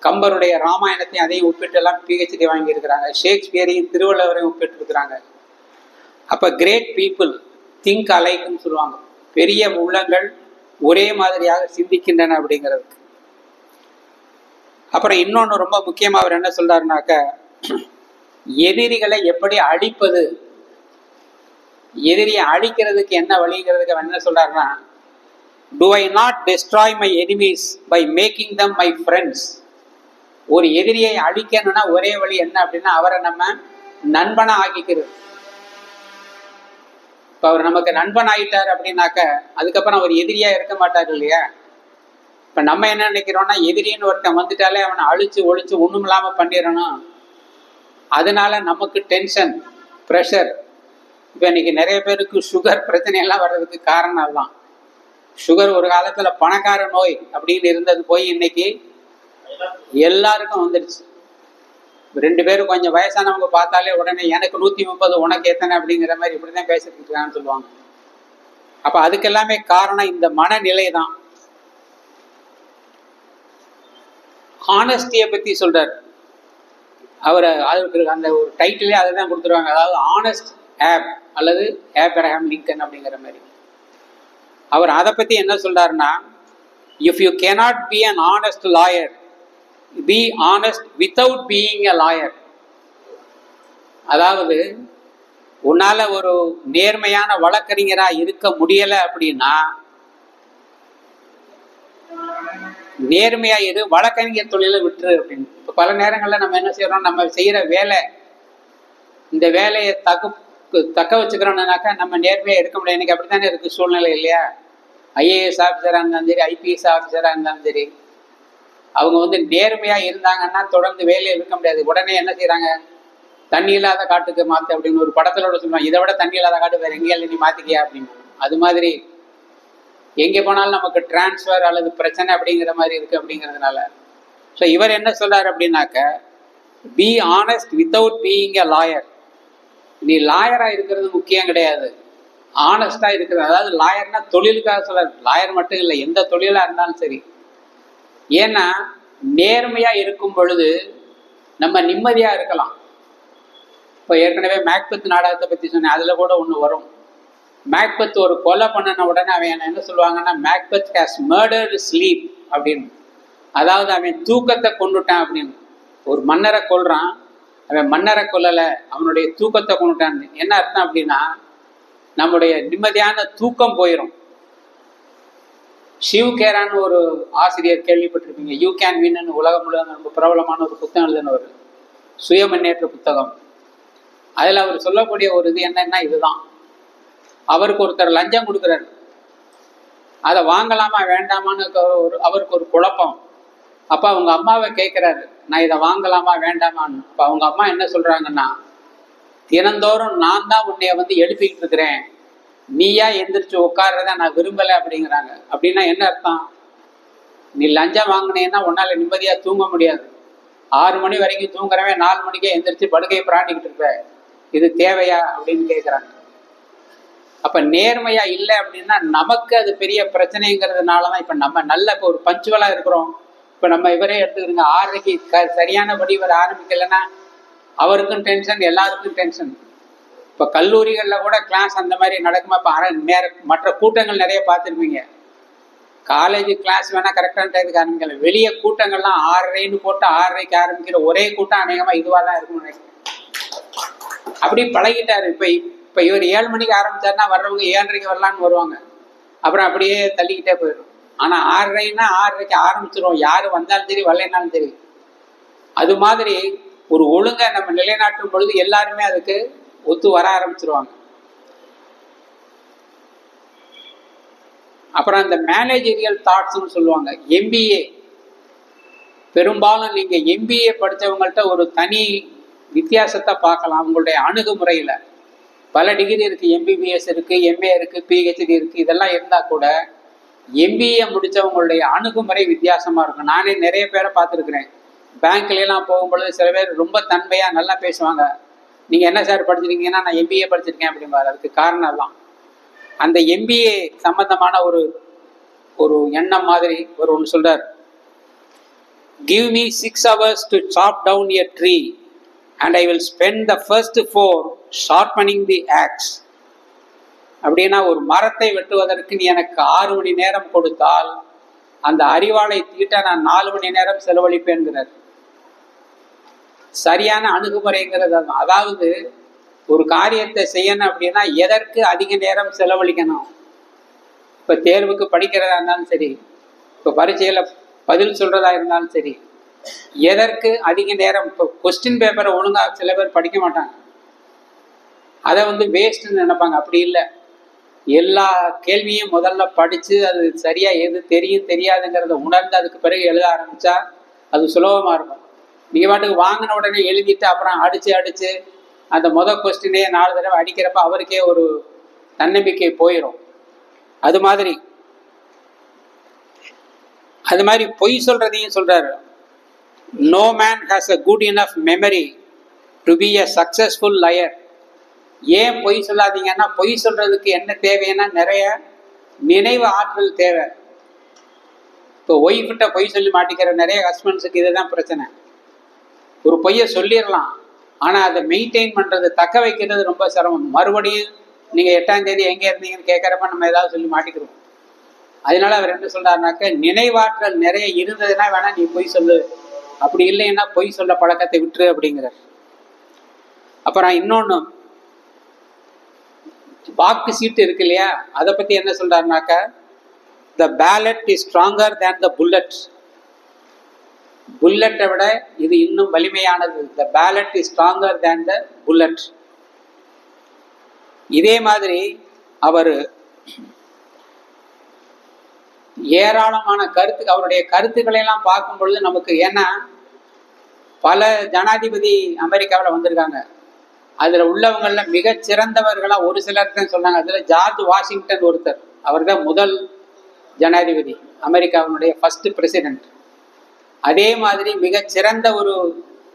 கம்பருடைய ராமாயணத்தையும் அதையும் ஒப்பிட்டு எல்லாம் பிஹெச்டி வாங்கியிருக்கிறாங்க. ஷேக்ஸ்பியரையும் திருவள்ளுவரையும் ஒப்பிட்டு இருக்கிறாங்க. அப்போ கிரேட் பீப்புள் திங்க் அலைக்குன்னு சொல்லுவாங்க, பெரிய உள்ளங்கள் ஒரே மாதிரியாக சிந்திக்கின்றன அப்படிங்கிறதுக்கு. அப்புறம் இன்னொன்று ரொம்ப முக்கியமாக அவர் என்ன சொல்றாருனாக்க, எதிரிகளை எப்படி அழிப்பது, எதிரியை அழிக்கிறதுக்கு என்ன வழிங்கிறதுக்கு அவர் என்ன சொல்றாருன்னா, do I not destroy my enemies by making them my friends. ஒரு எதிரியை அழிக்கணும்னா ஒரே வழி என்ன அப்படின்னா அவரை நம்ம நண்பனா ஆக்கிக்கிறது. இப்போ அவர் நமக்கு நண்பன் ஆகிட்டார் அப்படின்னாக்க அதுக்கப்புறம் அவர் எதிரியா இருக்க மாட்டார் இல்லையா? இப்போ நம்ம என்ன நினைக்கிறோம்னா, எதிரின்னு ஒருத்தன் வந்துட்டாலே அவனை அழிச்சு ஒழிச்சு ஒன்றும் இல்லாமல் பண்ணிடணும். அதனால நமக்கு டென்ஷன், ப்ரெஷர். இப்போ இன்னைக்கு நிறைய பேருக்கு சுகர் பிரச்சனையெல்லாம் வர்றதுக்கு காரணம் அதுதான். சுகர் ஒரு காலத்தில் பணக்கார நோய் அப்படின்னு இருந்தது போய் இன்னைக்கு எல்லாருக்கும் வந்துடுச்சு. 2 பேரும் கொஞ்சம் வயசானவங்க பார்த்தாலே உடனே எனக்கு 130 உனக்கு எத்தனை அப்படிங்கிற மாதிரி இப்படிதான் பேசிட்டு இருக்கான்னு சொல்லுவாங்க. அப்ப அதுக்கு எல்லாமே காரணம் இந்த மனநிலை தான். ஹானஸ்டியை பத்தி சொல்றாரு அவர். அதுக்கு அந்த ஒரு டைட்டிலே அதை தான் கொடுத்துருவாங்க, அதாவது ஆனஸ்ட் ஆப் அல்லது ஆப்ரஹாம் லிங்கன் அப்படிங்கிற மாதிரி. அவர் அதை பத்தி என்ன சொல்றாருன்னா, if you cannot be an honest lawyer, be honest without being a lawyer. அதாவது உன்னால ஒரு நேர்மையான வழக்கறிஞரா இருக்க முடியல அப்படின்னா நேர்மையா இரு, வழக்கறிஞர் தொழிலை விட்டுரு அப்படின்னு. இப்போ பல நேரங்களில் நம்ம என்ன செய்யறோம், நம்ம செய்யற வேலை, இந்த வேலையை தக்க வச்சுக்கிறோம்னாக்கா நம்ம நேர்மையா இருக்க முடியாது. இன்னைக்கு அப்படித்தானே இருக்கு சூழ்நிலை இல்லையா? ஐஏஎஸ் ஆஃபீஸராக இருந்தாலும் சரி, ஐபிஎஸ் ஆஃபீஸராக இருந்தாலும் சரி, அவங்க வந்து நேர்மையா இருந்தாங்கன்னா தொடர்ந்து வேலையை இருக்க முடியாது. உடனே என்ன செய்யறாங்க, தண்ணி இல்லாத காட்டுக்கு மாத்து அப்படின்னு ஒரு படத்திலோட சொல்லுவாங்க, இதை விட தண்ணி இல்லாத காட்டு வேற எங்கேயாலும் நீ மாத்திக்கியா அப்படின்னு. அது மாதிரி எங்கே போனாலும் நமக்கு டிரான்ஸ்ஃபர் அல்லது பிரச்சனை அப்படிங்கிற மாதிரி இருக்கு அப்படிங்கிறதுனால. ஸோ இவர் என்ன சொல்றாரு அப்படின்னாக்க, be honest without being a lawyer. நீ லாயரா இருக்கிறது முக்கியம் கிடையாது, ஆனஸ்டா இருக்கிறது. அதாவது லாயர்னா தொழிலுக்காக சொல்றாரு, லாயர் மட்டும் இல்லை, எந்த தொழிலா இருந்தாலும் சரி. ஏன்னா நேர்மையா இருக்கும் பொழுது நம்ம நிம்மதியா இருக்கலாம். இப்போ ஏற்கனவே மேக்பெத் நாடகத்தை பத்தி சொன்னேன், அதுல கூட ஒண்ணு வரும். மேக்பெத் ஒரு கொலை பண்ணன உடனே அவன் என்ன சொல்லுவாங்கன்னா, மேக்பெத் ஹாஸ் மர்டர்டு ஸ்லீப் அப்படின்னு. அதாவது அவன் தூக்கத்தை கொண்டுட்டான் அப்படின்னு. ஒரு மன்னரை கொல்றான், அவன் மன்னரை கொல்லல, அவனுடைய தூக்கத்தை கொண்டுட்டான். என்ன அர்த்தம் அப்படின்னா, நம்முடைய நிம்மதியான தூக்கம் போயிடும். ஷிவ் கேரான்னு ஒரு ஆசிரியர் கேள்விப்பட்டிருப்பீங்க, யூ கேன் வின் உலகம் முழுவதும் ரொம்ப பிரபலமான ஒரு புத்தகம் எழுதினவர், சுய முன்னேற்ற புத்தகம். அதில் அவர் சொல்லக்கூடிய ஒரு இது என்னன்னா, இதுதான். அவருக்கு ஒருத்தர் லஞ்சம் கொடுக்குறாரு, அதை வாங்கலாமா வேண்டாமான்னு அவருக்கு ஒரு குழப்பம். அப்போ அவங்க அம்மாவை கேட்குறாரு, நான் இதை வாங்கலாமா வேண்டாமான்னு. அப்போ அவங்க அம்மா என்ன சொல்றாங்கன்னா, தினந்தோறும் நான் தான் உன்னைய வந்து எழுப்பிக்கிட்டு இருக்கிறேன், நீயா எந்திரிச்சு உட்கார்றத நான் விரும்பலை அப்படிங்கிறாங்க. அப்படின்னா என்ன அர்த்தம், நீ லஞ்சம் வாங்கினேன்னா உன்னால நிம்மதியா தூங்க முடியாது. 6 மணி வரைக்கும் தூங்குறவன் 4 மணிக்கே எந்திரிச்சு படுக்கையை பிராண்டிக்கிட்டு இருப்ப. இது தேவையா அப்படின்னு கேட்குறாங்க. அப்ப நேர்மையா இல்லை அப்படின்னா நமக்கு அது பெரிய பிரச்சனைங்கிறதுனாலதான் இப்ப நம்ம நல்ல இப்போ ஒரு பஞ்சுவலா இருக்கிறோம். இப்ப நம்ம இவரே எடுத்துக்கிறோங்க, 6:30க்கு சரியானபடி இவர் ஆரம்பிக்கலைன்னா அவருக்கும் டென்ஷன், எல்லாருக்கும் டென்ஷன். இப்ப கல்லூரிகள்ல கூட கிளாஸ் அந்த மாதிரி நடக்குமா? இப்ப மற்ற கூட்டங்கள் நிறைய பார்த்துருப்பீங்க. காலேஜ் கிளாஸ் வேணா கரெக்டான டைத்துக்கு ஆரம்பிக்கல, வெளியே கூட்டங்கள்லாம் 6:30ன்னு போட்டு 6:30க்கு ஆரம்பிக்கிற ஒரே கூட்டம் அநேகமா இதுவா தான் இருக்கும்னு நினைக்கிறேன். அப்படி பழகிட்டாரு. இப்ப இவர் 7 மணிக்கு ஆரம்பிச்சாருன்னா வர்றவங்க 7:30க்கு வரலான்னு வருவாங்க. அப்புறம் அப்படியே தள்ளிக்கிட்டே போயிடும். ஆனா 6:30ன்னா 6:30க்கு ஆரம்பிச்சிடும், யாரு வந்தாலும் சரி வரலைன்னாலும் சரி. அது மாதிரி ஒரு ஒழுங்கை நம்ம நிலைநாட்டும் பொழுது எல்லாருமே அதுக்கு ஒத்து வர ஆரம்பிச்சிருவாங்க. அப்புறம் இந்த மேனேஜரியல் தாட்ஸ்ன்னு சொல்லுவாங்க, MBA. பெரும்பாலும் நீங்க MBA படித்தவங்கள்ட்ட ஒரு தனி வித்தியாசத்தை பார்க்கலாம். அவங்களுடைய அணுகுமுறையில பல டிகிரி இருக்கு, MBBS இருக்கு, MA இருக்கு, PhD இருக்கு. இதெல்லாம் இருந்தா கூட MBA முடிச்சவங்களுடைய அணுகுமுறை வித்தியாசமா இருக்கும். நானே நிறைய பேரை பார்த்துருக்கிறேன். பேங்க்ல எல்லாம் போகும்பொழுது சில பேர் ரொம்ப தன்மையா நல்லா பேசுவாங்க. நீங்க என்ன சார் படிச்சிருக்கீங்கன்னா நான் MBA படிச்சிருக்கேன் அப்படிம்பாரு. அதுக்கு காரணம் தான் அந்த MBA சம்பந்தமான ஒரு எண்ணம் மாதிரி ஒரு ஒன்று சொல்றார். Give me 6 hours to chop down a tree and I will spend the first 4 sharpening the axe. அப்படின்னா ஒரு மரத்தை வெட்டுவதற்கு நீ எனக்கு 6 மணி நேரம் கொடுத்தால் அந்த அரிவாளை தீட்ட நான் 4 மணி நேரம் செலவழிப்பேன்கிறார். சரியான அணுகுமுறைங்கிறது. அதாவது ஒரு காரியத்தை செய்யணும் அப்படின்னா எதற்கு அதிக நேரம் செலவழிக்கணும். இப்ப தேர்வுக்கு படிக்கிறதா இருந்தாலும் சரி, இப்ப பரீட்சையில பதில் சொல்றதா இருந்தாலும் சரி, எதற்கு அதிக நேரம். இப்போ கொஸ்டின் பேப்பரை ஒழுங்கா சில பேர் படிக்க மாட்டாங்க, அதை வேஸ்ட்ன்னு நினைப்பாங்க. அப்படி இல்லை, எல்லா கேள்வியும் முதல்ல படிச்சு அது சரியா எது தெரியும் தெரியாதுங்கிறத உணர்ந்து அதுக்கு பிறகு எழுத ஆரம்பிச்சா அது சுலபமா இருக்கும். நீங்க பாட்டுக்கு வாங்கின உடனே எழுதிட்டு அப்புறம் அடிச்சு அந்த முதல் கொஸ்டினே 4 தடவை அடிக்கிறப்ப அவருக்கே ஒரு தன்னம்பிக்கை போயிடும். அது மாதிரி பொய் சொல்றதையும் சொல்றாரு. No man has a good enough memory to be a successful liar. ஏன் பொய் சொல்லாதீங்கன்னா, பொய் சொல்றதுக்கு என்ன தேவைன்னா நிறைய நினைவு ஆற்றல் தேவை. இப்போ ஒய்ஃப்கிட்ட பொய் சொல்லி மாட்டிக்கிற நிறைய ஹஸ்பண்ட்ஸுக்கு இதுதான் பிரச்சனை. ஒரு பொய்யை சொல்லிடலாம், ஆனா அதை மெயின்டைன் பண்றது, தக்க வைக்கிறது ரொம்ப சிரமம். மறுபடியும் நீங்க 8ஆம் தேதி எங்க இருந்தீங்கன்னு கேட்கறப்ப நம்ம ஏதாவது சொல்லி மாட்டிக்கிறோம். அதனால அவர் என்ன சொல்றாருனாக்க, நினைவாற்றல் நிறைய இருந்ததுன்னா வேணா நீ பொய் சொல்லு, அப்படி இல்லைன்னா பொய் சொல்ல பழக்கத்தை விட்டுரு அப்படிங்கிறார். அப்புறம் இன்னொன்னு, வாக்கு சீட்டு இருக்கு இல்லையா, அதை பத்தி என்ன சொல்றாருனாக்க, the ballot is stronger than the bullet. புல்லட்டை விட இது இன்னும் வலிமையானது. the ballot is stronger than the bullet. இதே மாதிரி அவர் ஏராளமான அவருடைய கருத்துக்களை எல்லாம் பார்க்கும் பொழுது நமக்கு, ஏன்னா பல ஜனாதிபதி அமெரிக்காவில் வந்திருக்காங்க, அதுல உள்ளவங்கள மிக சிறந்தவர்களா ஒரு சிலர் தான் சொன்னாங்க. அதுல ஜார்ஜ் வாஷிங்டன் ஒருத்தர், அவர் தான் முதல் ஜனாதிபதி, அமெரிக்காவினுடைய ஃபர்ஸ்ட் பிரசிடென்ட். அதே மாதிரி மிக சிறந்த ஒரு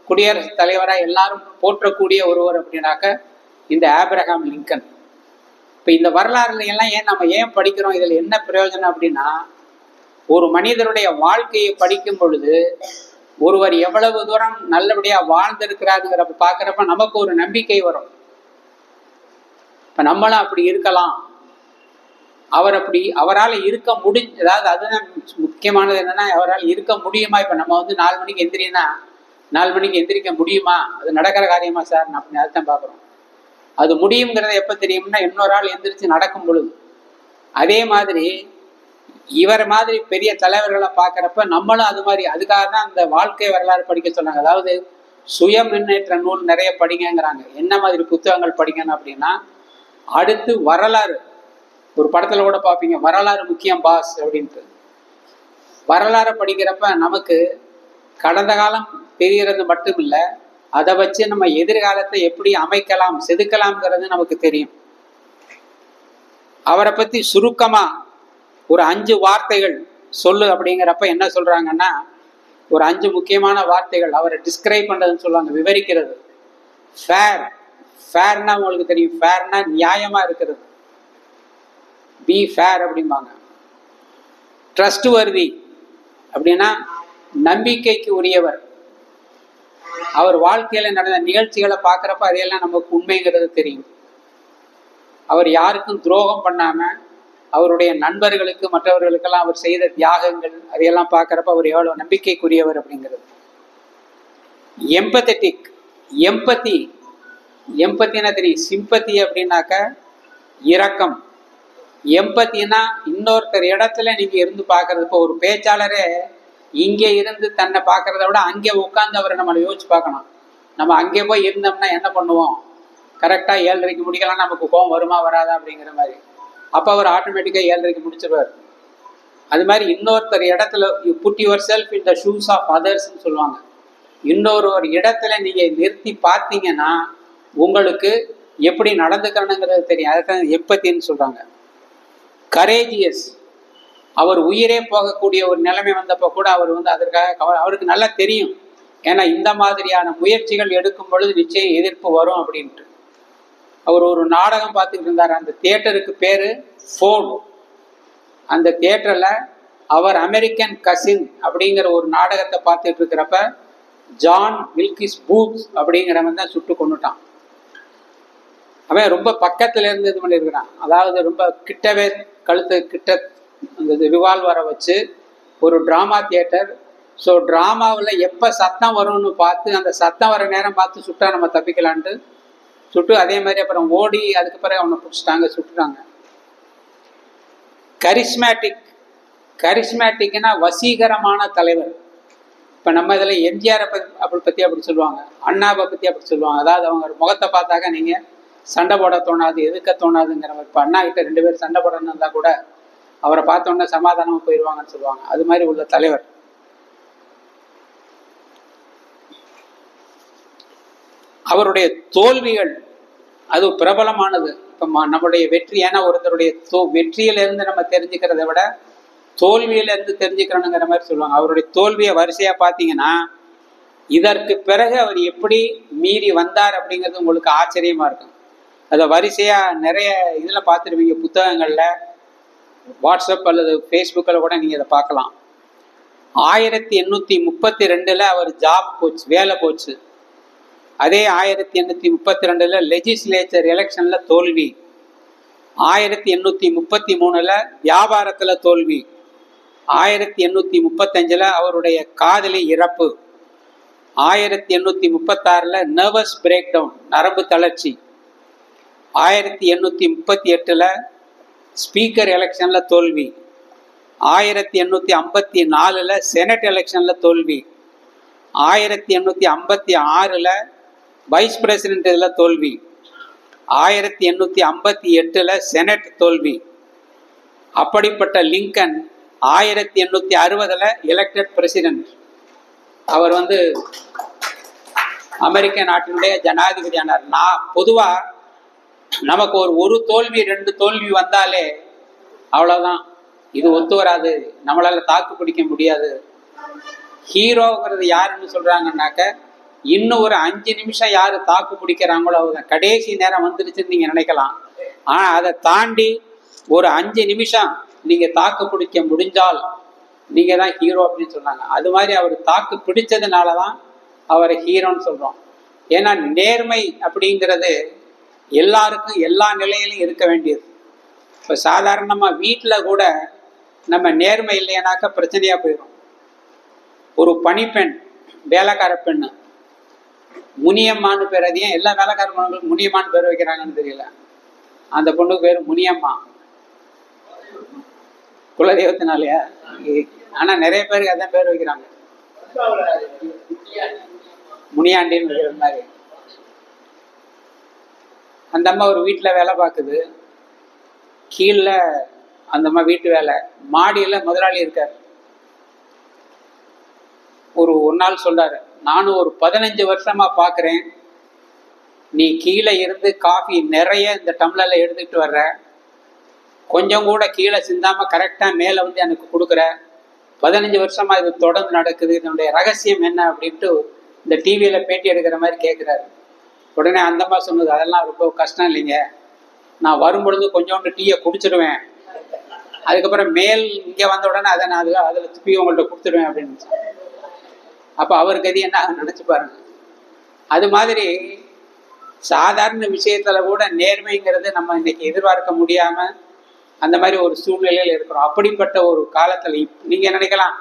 குடியரசுத் தலைவராக எல்லாரும் போற்றக்கூடிய ஒருவர் அப்படின்னாக்க இந்த ஆப்ரஹாம் லிங்கன். இப்போ இந்த வரலாறுல எல்லாம் நம்ம ஏன் படிக்கிறோம், இதில் என்ன பிரயோஜனம் அப்படின்னா, ஒரு மனிதருடைய வாழ்க்கையை படிக்கும் பொழுது ஒருவர் எவ்வளவு தூரம் நல்லபடியா வாழ்ந்திருக்கிறாருங்கிறப்ப பார்க்குறப்ப நமக்கு ஒரு நம்பிக்கை வரும். இப்போ நம்மளும் அப்படி இருக்கலாம், அவரால் இருக்க அதாவது அதுதான் முக்கியமானது. என்னன்னா, அவரால் இருக்க முடியுமா? இப்போ நம்ம 4 மணிக்கு எந்திரினா 4 மணிக்கு எந்திரிக்க முடியுமா? அது நடக்கிற காரியமா சார் அப்படின்னு அதுதான் பார்க்குறோம். அது முடியுங்கிறத எப்போ தெரியும்னா, இன்னொரு ஆள் எந்திரிச்சு நடக்கும் பொழுது. அதே மாதிரி இவர் மாதிரி பெரிய தலைவர்களை பார்க்குறப்ப நம்மளும் அது மாதிரி, அதுக்காக தான் அந்த வாழ்க்கை வரலாறு படிக்க சொன்னாங்க. அதாவது சுய முன்னேற்ற நூல் நிறைய படிங்கிறாங்க. என்ன மாதிரி புத்தகங்கள் படிக்கணும் அப்படின்னா, அடுத்து வரலாறு. ஒரு படத்துல கூட பார்ப்பீங்க, வரலாறு முக்கியம் பாஸ் அப்படின்ட்டு. வரலாறு படிக்கிறப்ப நமக்கு கடந்த காலம் தெரிகிறது மட்டும் இல்லை, அதை வச்சு நம்ம எதிர்காலத்தை எப்படி அமைக்கலாம், செதுக்கலாம்ங்கிறது நமக்கு தெரியும். அவரை பத்தி சுருக்கமா ஒரு 5 வார்த்தைகள் சொல்லு அப்படிங்கிறப்ப என்ன சொல்றாங்கன்னா, ஒரு 5 முக்கியமான வார்த்தைகள் அவரை டிஸ்கிரைப் பண்றதுன்னு சொல்லுவாங்க, விவரிக்கிறது. ஃபேர், ஃபேர்னா உங்களுக்கு தெரியும், ஃபேர்னா நியாயமா இருக்கிறது, பி ஃபேர் அப்படிம்பாங்க. ட்ரஸ்ட் வர்தி அப்படின்னா நம்பிக்கைக்கு உரியவர். அவர் வாழ்க்கையில நடந்த நிகழ்ச்சிகளை பார்க்குறப்ப அதையெல்லாம் நமக்கு உண்மைங்கிறது தெரியும். அவர் யாருக்கும் துரோகம் பண்ணாம அவருடைய நண்பர்களுக்கு மற்றவர்களுக்கெல்லாம் அவர் செய்த தியாகங்கள் அதையெல்லாம் பார்க்குறப்ப அவர் எவ்வளோ நம்பிக்கைக்குரியவர் அப்படிங்கிறது. எம்பத்தட்டிக், எம்பத்தி, எம்பத்தினா தெரியும், சிம்பத்தி அப்படின்னாக்க இரக்கம். எம்பத்தினா இன்னொருத்தர் இடத்துல நீங்க இருந்து பார்க்கறது. இப்போ ஒரு பேச்சாளரே இங்கே இருந்து தன்னை பார்க்கறத விட அங்கே உட்காந்து அவரை நம்மளை யோசிச்சு பார்க்கணும். நம்ம அங்கே போய் இருந்தோம்னா என்ன பண்ணுவோம், கரெக்டாக 7:30 முடிக்கலாம், நமக்கு கோவம் வருமா வராதா அப்படிங்கிற மாதிரி. அப்போ அவர் ஆட்டோமேட்டிக்காக 7:30 முடிச்சிருவார். அது மாதிரி இன்னொருத்தர் இடத்துல you put yourself in the shoes of அதர்ஸ்ன்னு சொல்லுவாங்க. இன்னொரு இடத்துல நீங்கள் நிறுத்தி பார்த்தீங்கன்னா உங்களுக்கு எப்படி நடந்துக்கணுங்கிறது தெரியும். அதுதான் எம்பத்தின்னு சொல்கிறாங்க. கரேஜியஸ், அவர் உயிரே போகக்கூடிய ஒரு நிலைமை வந்தப்போ கூட அவர் அதற்காக அவருக்கு நல்லா தெரியும், ஏன்னா இந்த மாதிரியான முயற்சிகள் எடுக்கும் பொழுது நிச்சயம் எதிர்ப்பு வரும் அப்படின்ட்டு. அவர் ஒரு நாடகம் பார்த்துக்கிட்டு இருந்தார். அந்த தியேட்டருக்கு பேரு ஃபோர்டு. அந்த தியேட்டர்ல அவர் அமெரிக்கன் கசின் அப்படிங்கிற ஒரு நாடகத்தை பார்த்துட்டு இருக்கிறப்ப ஜான் வில்கிஸ் பூத் அப்படிங்கிறவன் தான் சுட்டு கொண்டுட்டான். அவன் ரொம்ப பக்கத்துல இருந்து இது பண்ணியிருக்கிறான். அதாவது ரொம்ப கிட்டவே கழுத்து கிட்ட அந்த ரிவால்வரை வச்சு ஒரு டிராமா தியேட்டர். ஸோ டிராமாவில் எப்போ சத்தம் வரும்னு பார்த்து அந்த சத்தம் வர நேரம் பார்த்து சுட்டா நம்ம தப்பிக்கலான்ட்டு சுட்டு, அதே மாதிரி அப்புறம் ஓடி அதுக்கு பிறகு அவனை பிடிச்சிட்டாங்க, சுட்டுட்டாங்க. கரிஸ்மேட்டிக், கரிஸ்மேட்டிக்னா வசீகரமான தலைவர். இப்போ நம்ம இதில் எம்ஜிஆரை பற்றி அப்படி சொல்லுவாங்க, அண்ணாவை பற்றி அப்படி சொல்லுவாங்க. அதாவது அவங்க முகத்தை பார்த்தாக்க நீங்கள் சண்டை போட தோணாது, எதுக்க தோணாதுங்கிறவர். இப்போ அண்ணா கிட்ட 2 பேர் சண்டை போடணும்னு இருந்தால் கூட அவரை பார்த்தோன்னே சமாதானமாக போயிடுவாங்கன்னு சொல்லுவாங்க. அது மாதிரி உள்ள தலைவர். அவருடைய தோல்விகள் அது பிரபலமானது. இப்போ நம்முடைய வெற்றி, ஏன்னா ஒருத்தருடைய வெற்றியிலிருந்து நம்ம தெரிஞ்சுக்கிறத விட தோல்வியிலிருந்து தெரிஞ்சுக்கிறோங்கிற மாதிரி சொல்லுவாங்க. அவருடைய தோல்வியை வரிசையா பார்த்தீங்கன்னா இதற்கு பிறகு அவர் எப்படி மீறி வந்தார் அப்படிங்கிறது உங்களுக்கு ஆச்சரியமா இருக்கும். அதை வரிசையா நிறைய இதில் பார்த்துருவீங்க, புத்தகங்கள்ல, வாட்ஸ்அப் அல்லது ஃபேஸ்புக்கில் கூட நீங்கள் இதை பார்க்கலாம். 1832 அவர் ஜாப் போச்சு, வேலை போச்சு. அதே 1832 லெஜிஸ்லேச்சர் எலெக்ஷன்ல தோல்வி. 1833 வியாபாரத்துல தோல்வி. 1835 அவருடைய காதலி இறப்பு. 1836 நர்வஸ் பிரேக் டவுன், நரம்பு தளர்ச்சி. 1838 ஸ்பீக்கர் எலெக்ஷன்ல தோல்வி. 1854 செனட் எலெக்ஷன்ல தோல்வி. 1856 வைஸ் பிரசிடென்ட் இதில் தோல்வி. 1858 செனட் தோல்வி. அப்படிப்பட்ட லிங்கன் 1860 எலெக்டட் பிரசிடென்ட். அவர் அமெரிக்க நாட்டினுடைய ஜனாதிபதி ஆனார். பொதுவாக நமக்கு ஒரு தோல்வி 2 தோல்வி வந்தாலே அவ்வளோதான், இது ஒத்து வராது, நம்மளால தாக்கு பிடிக்க முடியாது. ஹீரோங்கிறது யாருன்னு சொல்றாங்கன்னாக்க இன்னும் ஒரு 5 நிமிஷம் யாரு தாக்கு பிடிக்கிறாங்களோ அவங்க கடைசி நேரம் வந்துருச்சுன்னு நீங்க நினைக்கலாம். ஆனா அதை தாண்டி ஒரு 5 நிமிஷம் நீங்க தாக்கு பிடிக்க முடிஞ்சால் நீங்க தான் ஹீரோ அப்படின்னு சொன்னாங்க. அது மாதிரி அவர் தாக்கு பிடிச்சதுனாலதான் அவரை ஹீரோன்னு சொல்றோம். ஏன்னா நேர்மை அப்படிங்கிறது எல்லாருக்கும் எல்லா நிலையிலும் இருக்க வேண்டியது. இப்போ சாதாரணமா வீட்டில் கூட நம்ம நேர்மை இல்லையானாக்க பிரச்சனையா போயிடும். ஒரு பணிப்பெண், வேலைக்கார பெண்ணு, முனியம்மான்னு பேர். அது ஏன் எல்லா வேலைக்கார பொண்ணுங்களுக்கு முனியம்மான்னு பேர் வைக்கிறாங்கன்னு தெரியல. அந்த பொண்ணுக்கு பேர் முனியம்மா, குலதெய்வத்தினாலயா? ஆனா நிறைய பேருக்கு அதான் பேர் வைக்கிறாங்க, முனியாண்டின்னு வைக்கிற மாதிரி. அந்த அம்மா ஒரு வீட்டில் வேலை பார்க்குது. கீழே அந்த அம்மா வீட்டு வேலை, மாடியில் முதலாளி இருக்கார். ஒரு நாள் சொல்றாரு, நானும் ஒரு 15 வருஷமா பார்க்குறேன், நீ கீழே இருந்து காஃபி நிறைய இந்த டம்ளர்ல எடுத்துக்கிட்டு வர்ற, கொஞ்சம் கூட கீழே சிந்தாம கரெக்டாக மேலே எனக்கு கொடுக்குற, 15 வருஷமா இது தொடர்ந்து நடக்குது, இதனுடைய ரகசியம் என்ன அப்படின்ட்டு இந்த டிவியில பேட்டி எடுக்கிற மாதிரி கேட்குறாரு. உடனே அந்த அம்மா சொன்னது, அதெல்லாம் ரொம்ப கஷ்டம் இல்லைங்க, நான் வரும்பொழுது கொஞ்சோண்டு டீயை குடிச்சிடுவேன், அதுக்கப்புறம் மேல் இங்கே வந்த உடனே அதை நான் அதில் துப்பி உங்கள்கிட்ட கொடுத்துடுவேன் அப்படின்னு. அப்போ அவர் கதி என்ன நினச்சி பாருங்க. அது மாதிரி சாதாரண விஷயத்துல கூட நேர்மைங்கிறது நம்ம இன்னைக்கு எதிர்பார்க்க முடியாம அந்த மாதிரி ஒரு சூழ்நிலையில் இருக்கிறோம். அப்படிப்பட்ட ஒரு காலத்துல நீங்க நினைக்கலாம்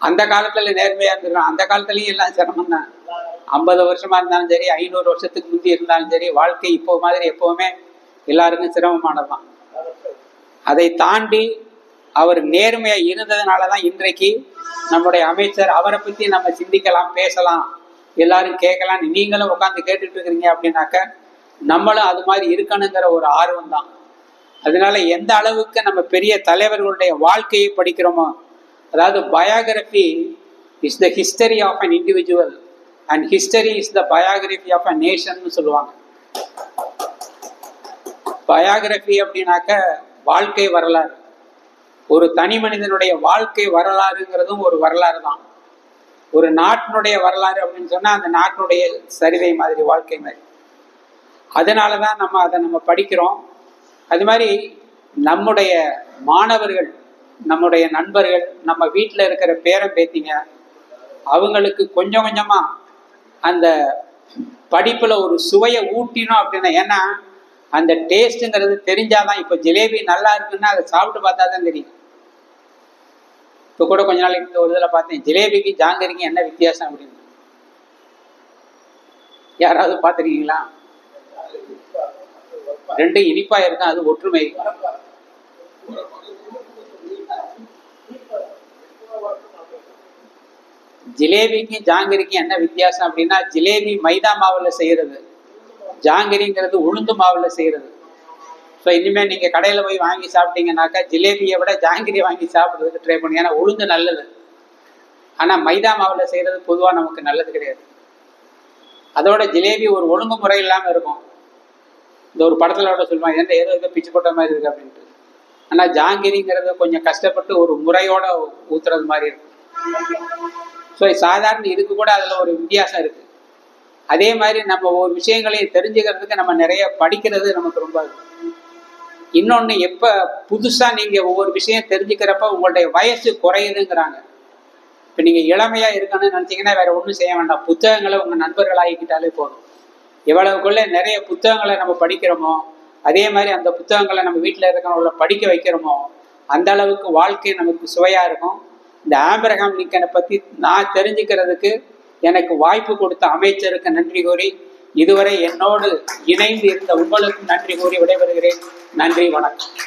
அந்த காலத்துல நேர்மையா இருந்திருக்கோம், அந்த காலத்துலயும் எல்லாம் சிரமம் தான். 50 வருஷமா இருந்தாலும் சரி, 500 வருஷத்துக்கு முந்தி இருந்தாலும் சரி, வாழ்க்கை இப்போ மாதிரி எப்பவுமே எல்லாருக்கும் சிரமமானதுதான். அதை தாண்டி அவர் நேர்மையா இருந்ததுனாலதான் இன்றைக்கு நம்முடைய அமைச்சர் அவரை பத்தி நம்ம சிந்திக்கலாம், பேசலாம், எல்லாரும் கேட்கலாம். நீங்களும் உட்காந்து கேட்டுட்டு இருக்கிறீங்க அப்படின்னாக்க நம்மளும் அது மாதிரி இருக்கணுங்கிற ஒரு ஆர்வம் தான். அதனால எந்த அளவுக்கு நம்ம பெரிய தலைவர்களுடைய வாழ்க்கையை படிக்கிறோமோ, அதாவது biography is the history of an individual and history is the biography of a nation சொல்லுவாங்க. பயோகிராஃபி அப்படின்னாக்க வாழ்க்கை வரலாறு. ஒரு தனி மனிதனுடைய வாழ்க்கை வரலாறுங்கிறதும் ஒரு வரலாறு தான். ஒரு நாட்டினுடைய வரலாறு அப்படின்னு சொன்னா அந்த நாட்டினுடைய சரிதை மாதிரி, வாழ்க்கை மாதிரி. அதனாலதான் அதை நம்ம படிக்கிறோம். அது மாதிரி நம்முடைய மாணவர்கள், நம்முடைய நண்பர்கள், நம்ம வீட்டில் இருக்கிற பேரன் பேத்திங்க, அவங்களுக்கு கொஞ்சம் கொஞ்சமா அந்த படிப்புல ஒரு சுவையை ஊட்டினோம் அப்படின்னா, ஏன்னா அந்த டேஸ்ட்டுங்கிறது தெரிஞ்சாதான். இப்போ ஜிலேபி நல்லா இருக்குன்னா அதை சாப்பிட்டு பார்த்தா தான் தெரியும். இப்போ கூட கொஞ்ச நாளைக்கு ஒரு இதில் பார்த்தேன், ஜிலேபிக்கு ஜாங்கிரிக்கு என்ன வித்தியாசம் அப்படின்னு. யாராவது பார்த்துருக்கீங்களா? ரெண்டு இனிப்பா இருக்கும், அது ஒற்றுமை. ஜிலேபிக்கு ஜாங்கிரிக்கு என்ன வித்தியாசம் அப்படின்னா, ஜிலேபி மைதா மாவுல செய்யறது, ஜாங்கிரிங்கிறது உளுந்து மாவுல செய்யறது. ஸோ இனிமேல் நீங்கள் கடையில் போய் வாங்கி சாப்பிட்டீங்கன்னாக்கா ஜிலேபியை விட ஜாங்கிரி வாங்கி சாப்பிட்றதுக்கு ட்ரை பண்ணுங்க. ஏன்னா உளுந்து நல்லது, ஆனால் மைதா மாவில் செய்கிறது பொதுவாக நமக்கு நல்லது கிடையாது. அதோட ஜிலேபி ஒரு ஒழுங்குமுறை இல்லாமல் இருக்கும். இந்த ஒரு படத்தில் கூட சொல்லுவாங்க, ஏதோ பிச்சு போட்ட மாதிரி இருக்கு அப்படின்ட்டு. ஆனால் ஜாங்கிரிங்கிறது கொஞ்சம் கஷ்டப்பட்டு ஒரு முறையோட ஊத்துறது மாதிரி இருக்கும். ஸோ சாதாரண இதுக்கு கூட அதில் ஒரு வித்தியாசம் இருக்கு. அதே மாதிரி நம்ம ஒரு விஷயங்களையும் தெரிஞ்சுக்கிறதுக்கு நம்ம நிறைய படிக்கிறது நமக்கு ரொம்ப. இன்னொன்று, எப்போ புதுசாக நீங்கள் ஒவ்வொரு விஷயம் தெரிஞ்சுக்கிறப்ப உங்களுடைய வயசு குறையுதுங்கிறாங்க. இப்போ நீங்கள் இளமையாக இருக்கணும்னு நினச்சிங்கன்னா வேற ஒன்றும் செய்ய வேண்டாம், புத்தகங்களை உங்கள் நண்பர்களாகிக்கிட்டாலே போதும். எவ்வளவுக்குள்ளே நிறைய புத்தகங்களை நம்ம படிக்கிறோமோ, அதே மாதிரி அந்த புத்தகங்களை நம்ம வீட்டில் இருக்கிறவங்கள படிக்க வைக்கிறோமோ, அந்த அளவுக்கு வாழ்க்கை நமக்கு சுவையாக இருக்கும். இந்த ஆபிரகாம் லிங்கனை பற்றி நான் தெரிஞ்சுக்கிறதுக்கு எனக்கு வாய்ப்பு கொடுத்த அமைச்சருக்கு நன்றி கூறி, இதுவரை என்னோடு இணைந்து இருந்த உங்களுக்கு நன்றி கூறி விடைபெறுகிறேன். நன்றி, வணக்கம்.